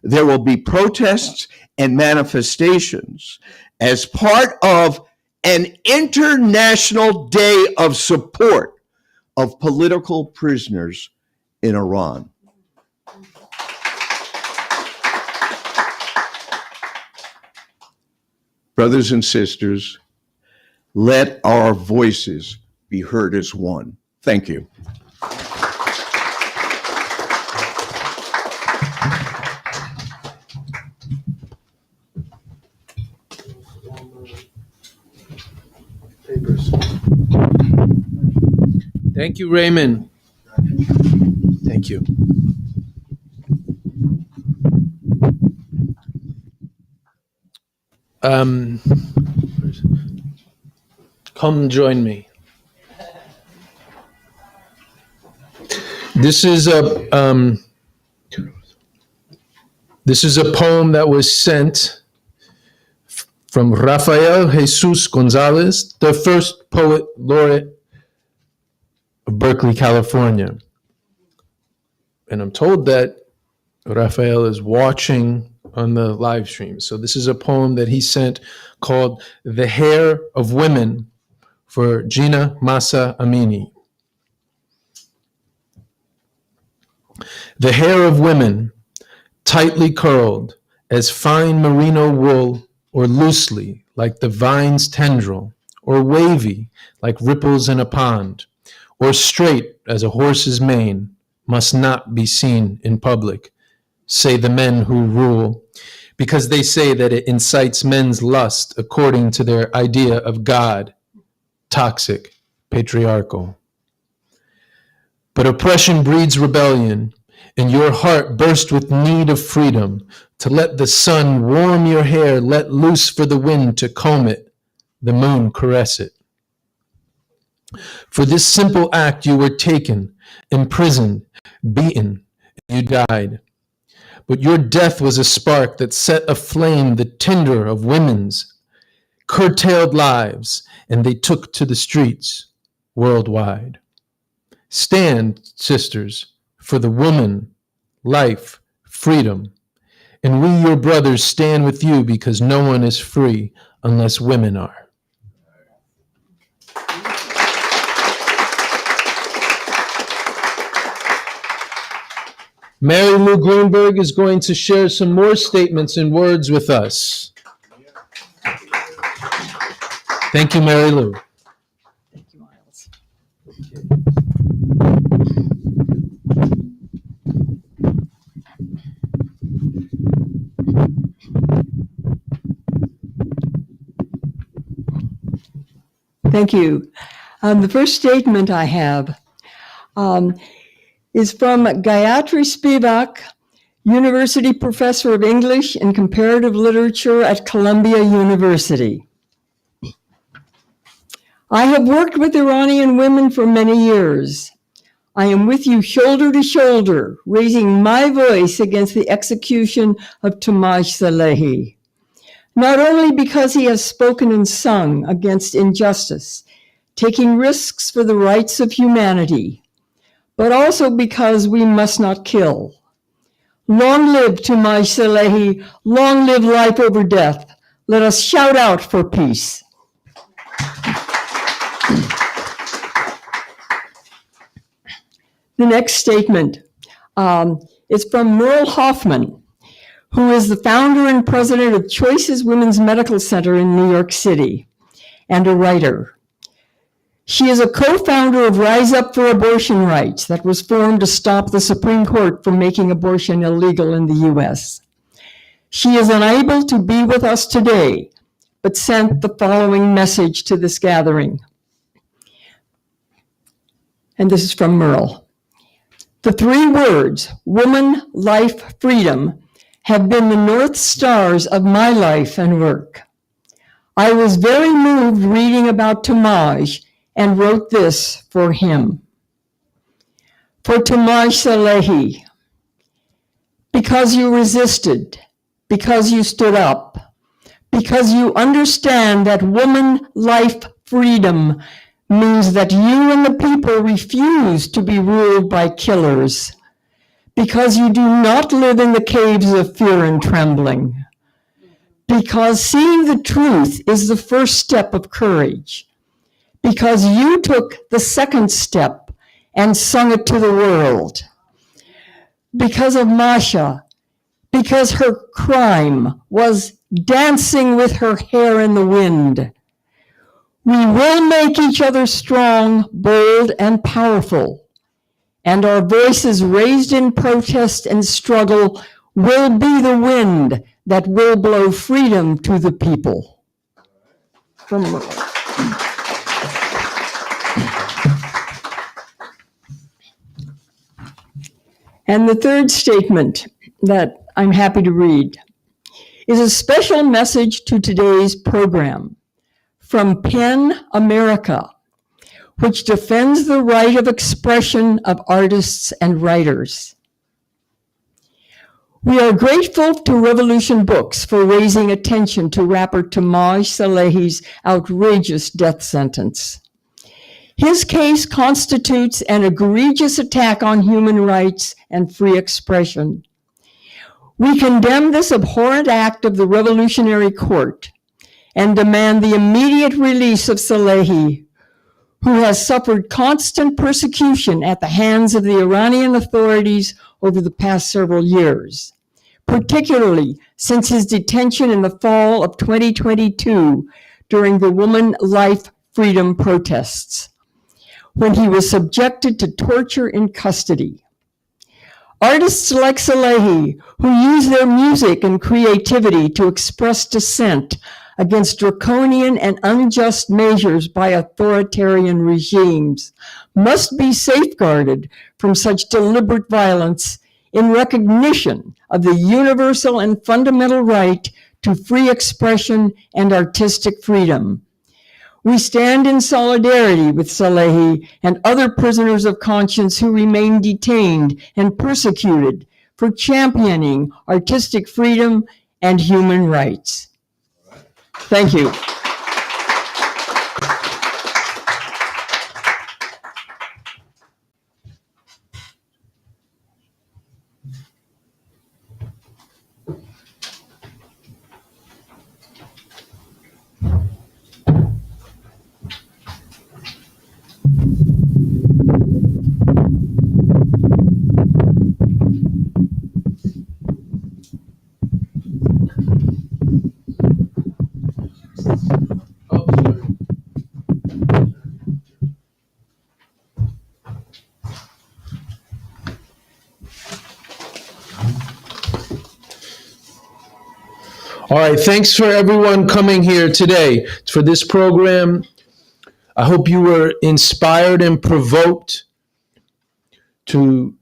there will be protests and manifestations as part of an international day of support of political prisoners in Iran. Brothers and sisters, let our voices be heard as one. Thank you. Thank you, Raymond. Thank you. Come join me. This is a poem that was sent from Rafael Jesus Gonzalez, the first poet laureate of Berkeley, California. And I'm told that Rafael is watching on the live stream. So this is a poem that he sent called The Hair of Women for Gina Massa Amini. The hair of women, tightly curled as fine merino wool, or loosely like the vine's tendril, or wavy like ripples in a pond, or straight as a horse's mane, must not be seen in public, say the men who rule, because they say that it incites men's lust according to their idea of God, toxic, patriarchal. But oppression breeds rebellion, and your heart burst with need of freedom, to let the sun warm your hair, let loose for the wind to comb it, the moon caress it. For this simple act you were taken, imprisoned, beaten, you died. But your death was a spark that set aflame the tinder of women's curtailed lives, and they took to the streets worldwide. Stand, sisters, for the woman, life, freedom. And we, your brothers, stand with you, because no one is free unless women are. Mary Lou Greenberg is going to share some more statements and words with us. Thank you, Mary Lou. Thank you. The first statement I have is from Gayatri Spivak, University Professor of English and Comparative Literature at Columbia University. I have worked with Iranian women for many years. I am with you shoulder to shoulder, raising my voice against the execution of Toomaj Salehi. Not only because he has spoken and sung against injustice, taking risks for the rights of humanity, but also because we must not kill. Long live Toomaj Salehi, long live life over death. Let us shout out for peace. The next statement is from Merle Hoffman, who is the founder and president of Choices Women's Medical Center in New York City, and a writer. She is a co-founder of Rise Up for Abortion Rights that was formed to stop the Supreme Court from making abortion illegal in the US. She is unable to be with us today, but sent the following message to this gathering. And this is from Merle. The three words, woman, life, freedom, have been the North Stars of my life and work. I was very moved reading about Toomaj and wrote this for him. For Toomaj Salehi, because you resisted, because you stood up, because you understand that woman, life, freedom means that you and the people refuse to be ruled by killers, because you do not live in the caves of fear and trembling, because seeing the truth is the first step of courage, because you took the second step and sung it to the world, because of Masha, because her crime was dancing with her hair in the wind. We will make each other strong, bold, and powerful, and our voices raised in protest and struggle will be the wind that will blow freedom to the people. And the third statement that I'm happy to read is a special message to today's program from PEN America, which defends the right of expression of artists and writers. We are grateful to Revolution Books for raising attention to rapper Toomaj Salehi's outrageous death sentence. His case constitutes an egregious attack on human rights and free expression. We condemn this abhorrent act of the Revolutionary Court and demand the immediate release of Salehi, who has suffered constant persecution at the hands of the Iranian authorities over the past several years, particularly since his detention in the fall of 2022 during the Woman Life Freedom protests, when he was subjected to torture in custody. Artists like Salehi, who use their music and creativity to express dissent against draconian and unjust measures by authoritarian regimes, must be safeguarded from such deliberate violence in recognition of the universal and fundamental right to free expression and artistic freedom. We stand in solidarity with Salehi and other prisoners of conscience who remain detained and persecuted for championing artistic freedom and human rights. Thank you. All right, thanks for everyone coming here today for this program. I hope you were inspired and provoked to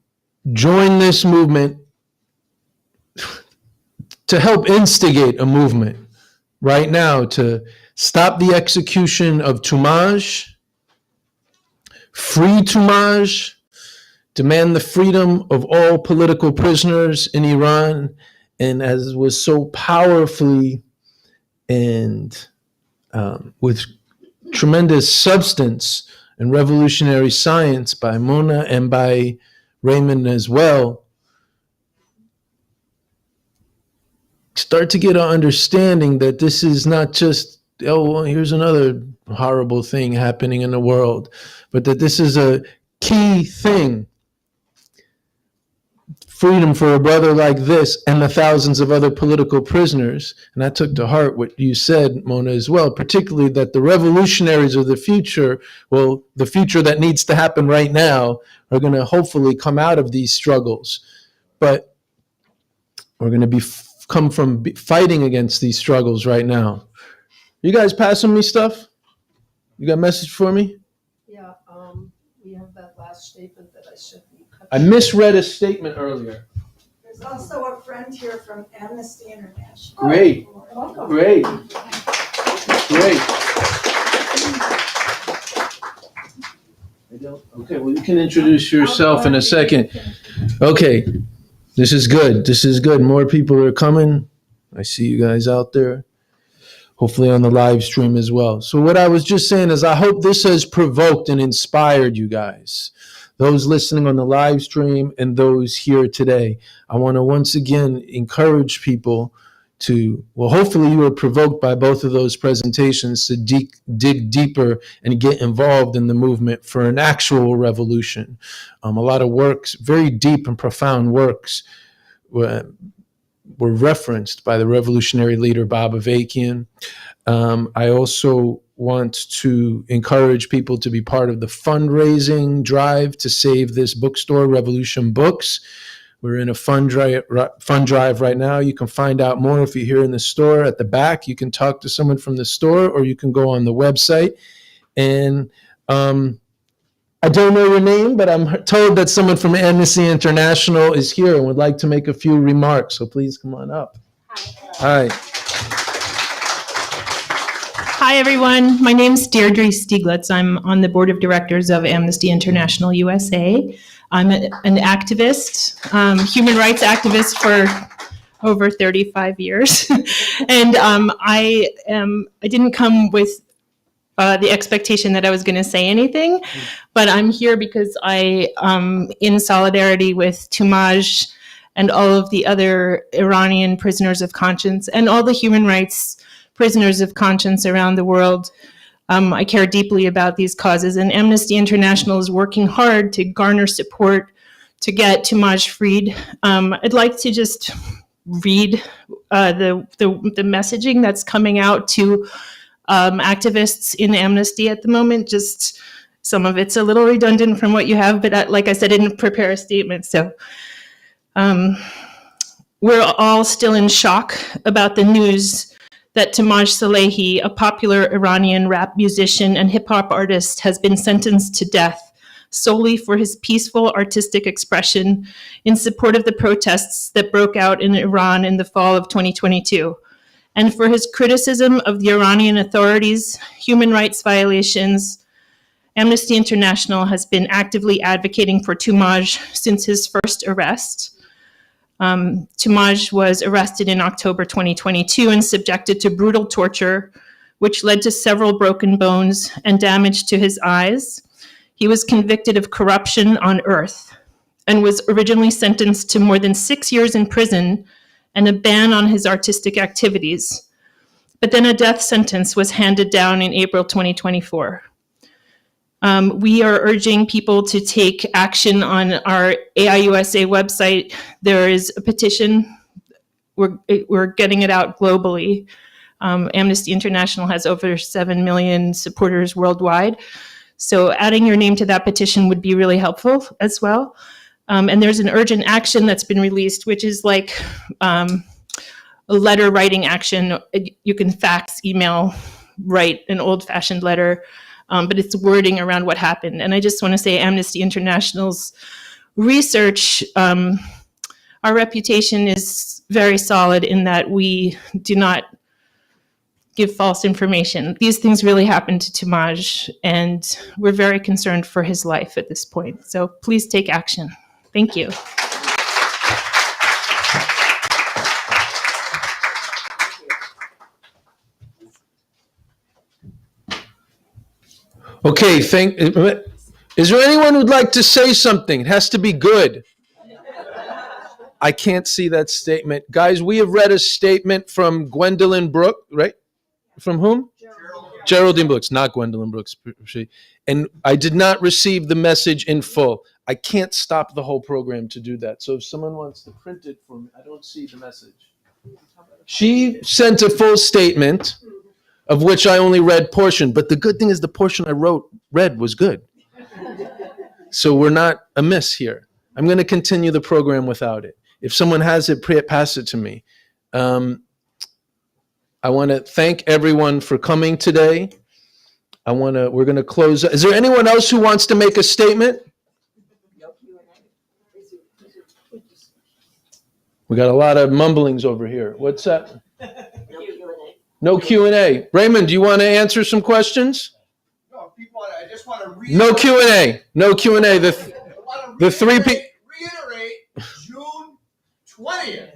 join this movement, to help instigate a movement right now to stop the execution of Toomaj, free Toomaj, demand the freedom of all political prisoners in Iran, and as was so powerfully and with tremendous substance and revolutionary science by Mona and by Raymond as well, start to get an understanding that this is not just, oh, well, here's another horrible thing happening in the world, but that this is a key thing. Freedom for a brother like this and the thousands of other political prisoners. And I took to heart what you said, Mona, as well, particularly that the revolutionaries of the future, well, the future that needs to happen right now, are going to hopefully come out of these struggles. But we're going to come from fighting against these struggles right now. You guys passing me stuff? You got a message for me? Yeah, we have that last statement that I said. I misread a statement earlier. There's also a friend here from Amnesty International. Great, Welcome. great, great. Okay, well, you can introduce yourself in a second. Okay, this is good. This is good. More people are coming. I see you guys out there. Hopefully on the live stream as well. So what I was just saying is I hope this has provoked and inspired you guys, those listening on the live stream and those here today. I want to once again encourage people to, well, hopefully you were provoked by both of those presentations to dig deeper and get involved in the movement for an actual revolution. A lot of works, very deep and profound works, were referenced by the revolutionary leader, Bob Avakian. I also want to encourage people to be part of the fundraising drive to save this bookstore, Revolution Books. We're in a fund drive right now. You can find out more if you're here in the store at the back. You can talk to someone from the store, or you can go on the website. And I don't know your name, but I'm told that someone from Amnesty International is here and would like to make a few remarks. So please come on up. Hi. Hi, everyone. My name is Deirdre Stieglitz. I'm on the board of directors of Amnesty International USA. I'm an activist, human rights activist for over 35 years. And I didn't come with the expectation that I was going to say anything, but I'm here because I, in solidarity with Toomaj and all of the other Iranian prisoners of conscience and all the human rights prisoners of conscience around the world, I care deeply about these causes, and Amnesty International is working hard to garner support to get Toomaj freed. I'd like to just read the messaging that's coming out to activists in Amnesty at the moment. Just some of it's a little redundant from what you have, but like I said, I didn't prepare a statement. So we're all still in shock about the news that Toomaj Salehi, a popular Iranian rap musician and hip hop artist, has been sentenced to death solely for his peaceful artistic expression in support of the protests that broke out in Iran in the fall of 2022, and for his criticism of the Iranian authorities' human rights violations. Amnesty International has been actively advocating for Toomaj since his first arrest. Toomaj was arrested in October 2022 and subjected to brutal torture, which led to several broken bones and damage to his eyes. He was convicted of corruption on earth and was originally sentenced to more than 6 years in prison and a ban on his artistic activities. But then a death sentence was handed down in April 2024. We are urging people to take action on our AIUSA website. There is a petition. We're getting it out globally. Amnesty International has over 7 million supporters worldwide. So adding your name to that petition would be really helpful as well. And there's an urgent action that's been released, which is like a letter writing action. You can fax, email, write an old-fashioned letter. but it's wording around what happened. And I just want to say Amnesty International's research, our reputation is very solid in that we do not give false information. These things really happened to Toomaj, and we're very concerned for his life at this point. So please take action. Thank you. Okay, is there anyone who'd like to say something? It has to be good. I can't see that statement. Guys, we have read a statement from Gwendolyn Brooks, right? From whom? Geraldine Brooks, not Gwendolyn Brooks. And I did not receive the message in full. I can't stop the whole program to do that. So if someone wants to print it for me, I don't see the message. She sent a full statement, of which I only read portion. But the good thing is the portion I read was good. So we're not amiss here. I'm going to continue the program without it. If someone has it, pass it to me. I want to thank everyone for coming today. We're going to close. Is there anyone else who wants to make a statement? We got a lot of mumblings over here. What's that? No Q&A. Raymond, do you want to answer some questions? No, people, I just want to read. No Q&A. No Q&A. The three people. Reiterate June 20th.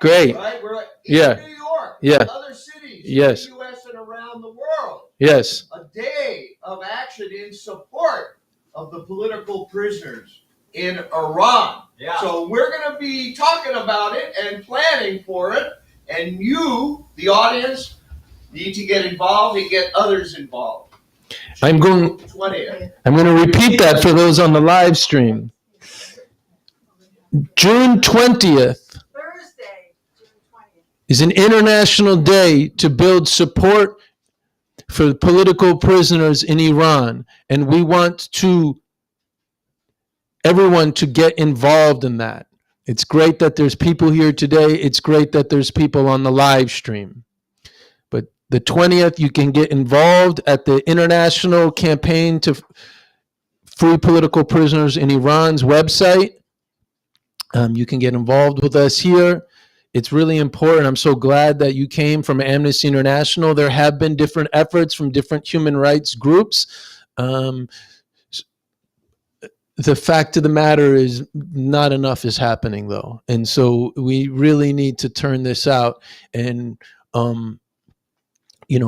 Great. Right? We're New in York. Yeah. Other cities. Yes. In the U.S. and around the world. Yes. A day of action in support of the political prisoners in Iran. Yeah. So we're going to be talking about it and planning for it. And you, the audience, need to get involved and get others involved. I'm going to repeat that for those on the live stream. June 20th is an international day to build support for political prisoners in Iran. And we want everyone to get involved in that. It's great that there's people here today. It's great that there's people on the live stream. But the 20th, you can get involved at the International Campaign to Free Political Prisoners in Iran's website. You can get involved with us here. It's really important. I'm so glad that you came from Amnesty International. There have been different efforts from different human rights groups. The fact of the matter is not enough is happening, though. And so we really need to turn this out and,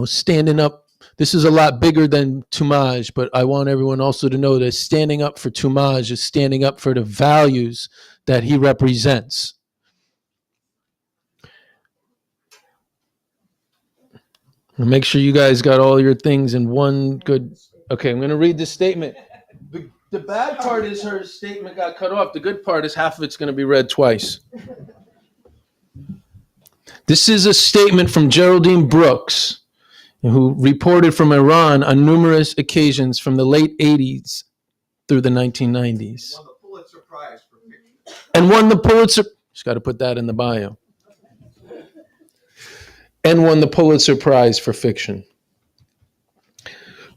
standing up. This is a lot bigger than Toomaj, but I want everyone also to know that standing up for Toomaj is standing up for the values that he represents. And make sure you guys got all your things in one good. Okay, I'm going to read the statement. The bad part is her statement got cut off. The good part is half of it's going to be read twice. This is a statement from Geraldine Brooks, who reported from Iran on numerous occasions from the late 80s through the 1990s. Won the Pulitzer Prize for fiction. And won the Pulitzer. Just got to put that in the bio. And won the Pulitzer Prize for fiction.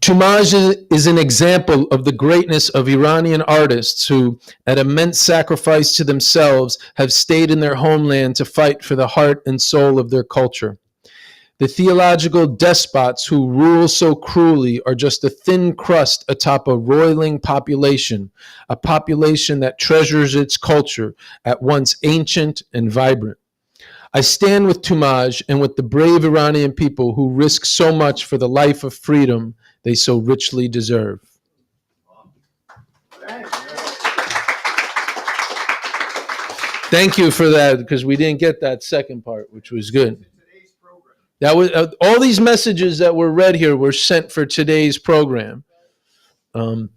Toomaj is an example of the greatness of Iranian artists who, at immense sacrifice to themselves, have stayed in their homeland to fight for the heart and soul of their culture. The theological despots who rule so cruelly are just a thin crust atop a roiling population, a population that treasures its culture, at once ancient and vibrant. I stand with Toomaj and with the brave Iranian people who risk so much for the life of freedom they so richly deserve. Thank you for that, because we didn't get that second part, which was good. That was all these messages that were read here were sent for today's program. We're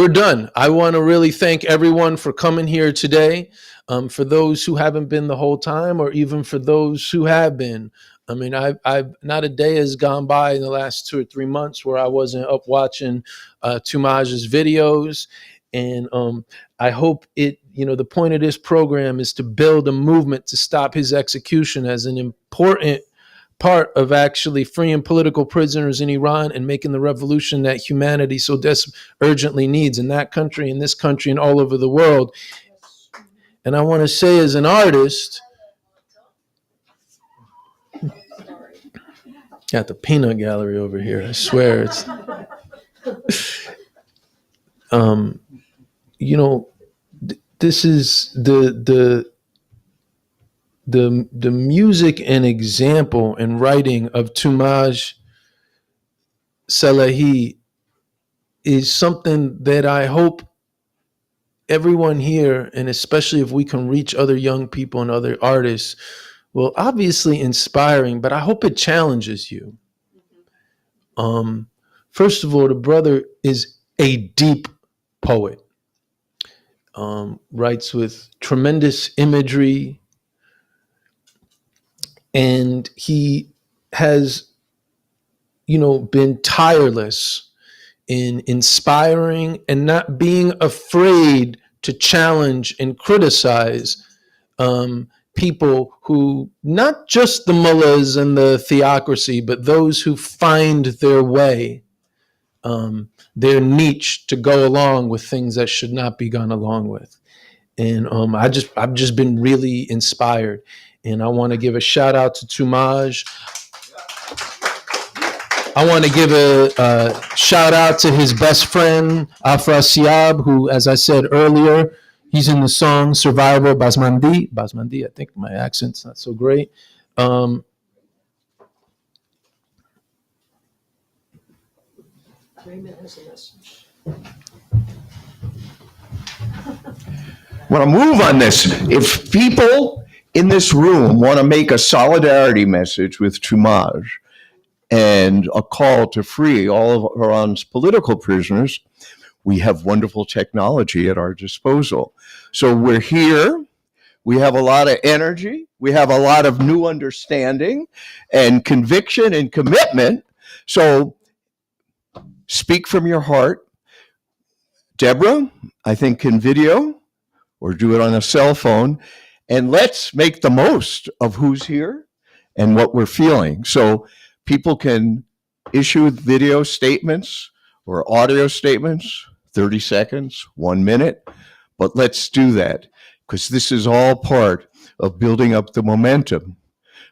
done. I want to really thank everyone for coming here today. For those who haven't been the whole time, or even for those who have been. I mean, I've not a day has gone by in the last 2 or 3 months where I wasn't up watching Toomaj's videos. And I hope the point of this program is to build a movement to stop his execution as an important part of actually freeing political prisoners in Iran and making the revolution that humanity so urgently needs in that country, in this country, and all over the world. And I want to say, as an artist, got the peanut gallery over here. I swear it's, you know, this is the music and example and writing of Toomaj Salehi is something that I hope everyone here, and especially if we can reach other young people and other artists, will obviously inspiring, but I hope it challenges you. First of all, the brother is a deep poet, writes with tremendous imagery, and he has, you know, been tireless in inspiring and not being afraid to challenge and criticize people who, not just the mullahs and the theocracy, but those who find their way, their niche to go along with things that should not be gone along with. And I've just been really inspired. And I want to give a shout out to Toomaj. I want to give a shout out to his best friend, Afra Siab, who, as I said earlier, he's in the song Survivor Basmandi. Basmandi, I think my accent's not so great. Well, Want to move on this. If people in this room want to make a solidarity message with Toomaj and a call to free all of Iran's political prisoners, we have wonderful technology at our disposal. So we're here. We have a lot of energy. We have a lot of new understanding and conviction and commitment. So speak from your heart. Deborah, I think, can video or do it on a cell phone. And let's make the most of who's here and what we're feeling. So people can issue video statements or audio statements, 30 seconds, 1 minute. But let's do that, because this is all part of building up the momentum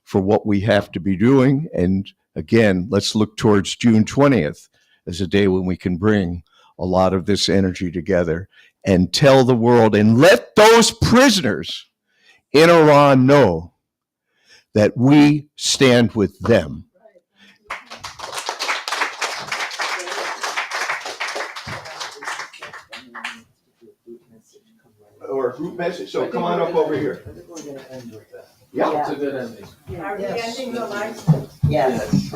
for what we have to be doing. And again, let's look towards June 20th as a day when we can bring a lot of this energy together and tell the world and let those prisoners in Iran know that we stand with them. Or a group message. So come on up over here. I think we're going to end with that. Yeah. It's a good ending. Are we ending the live? Yes.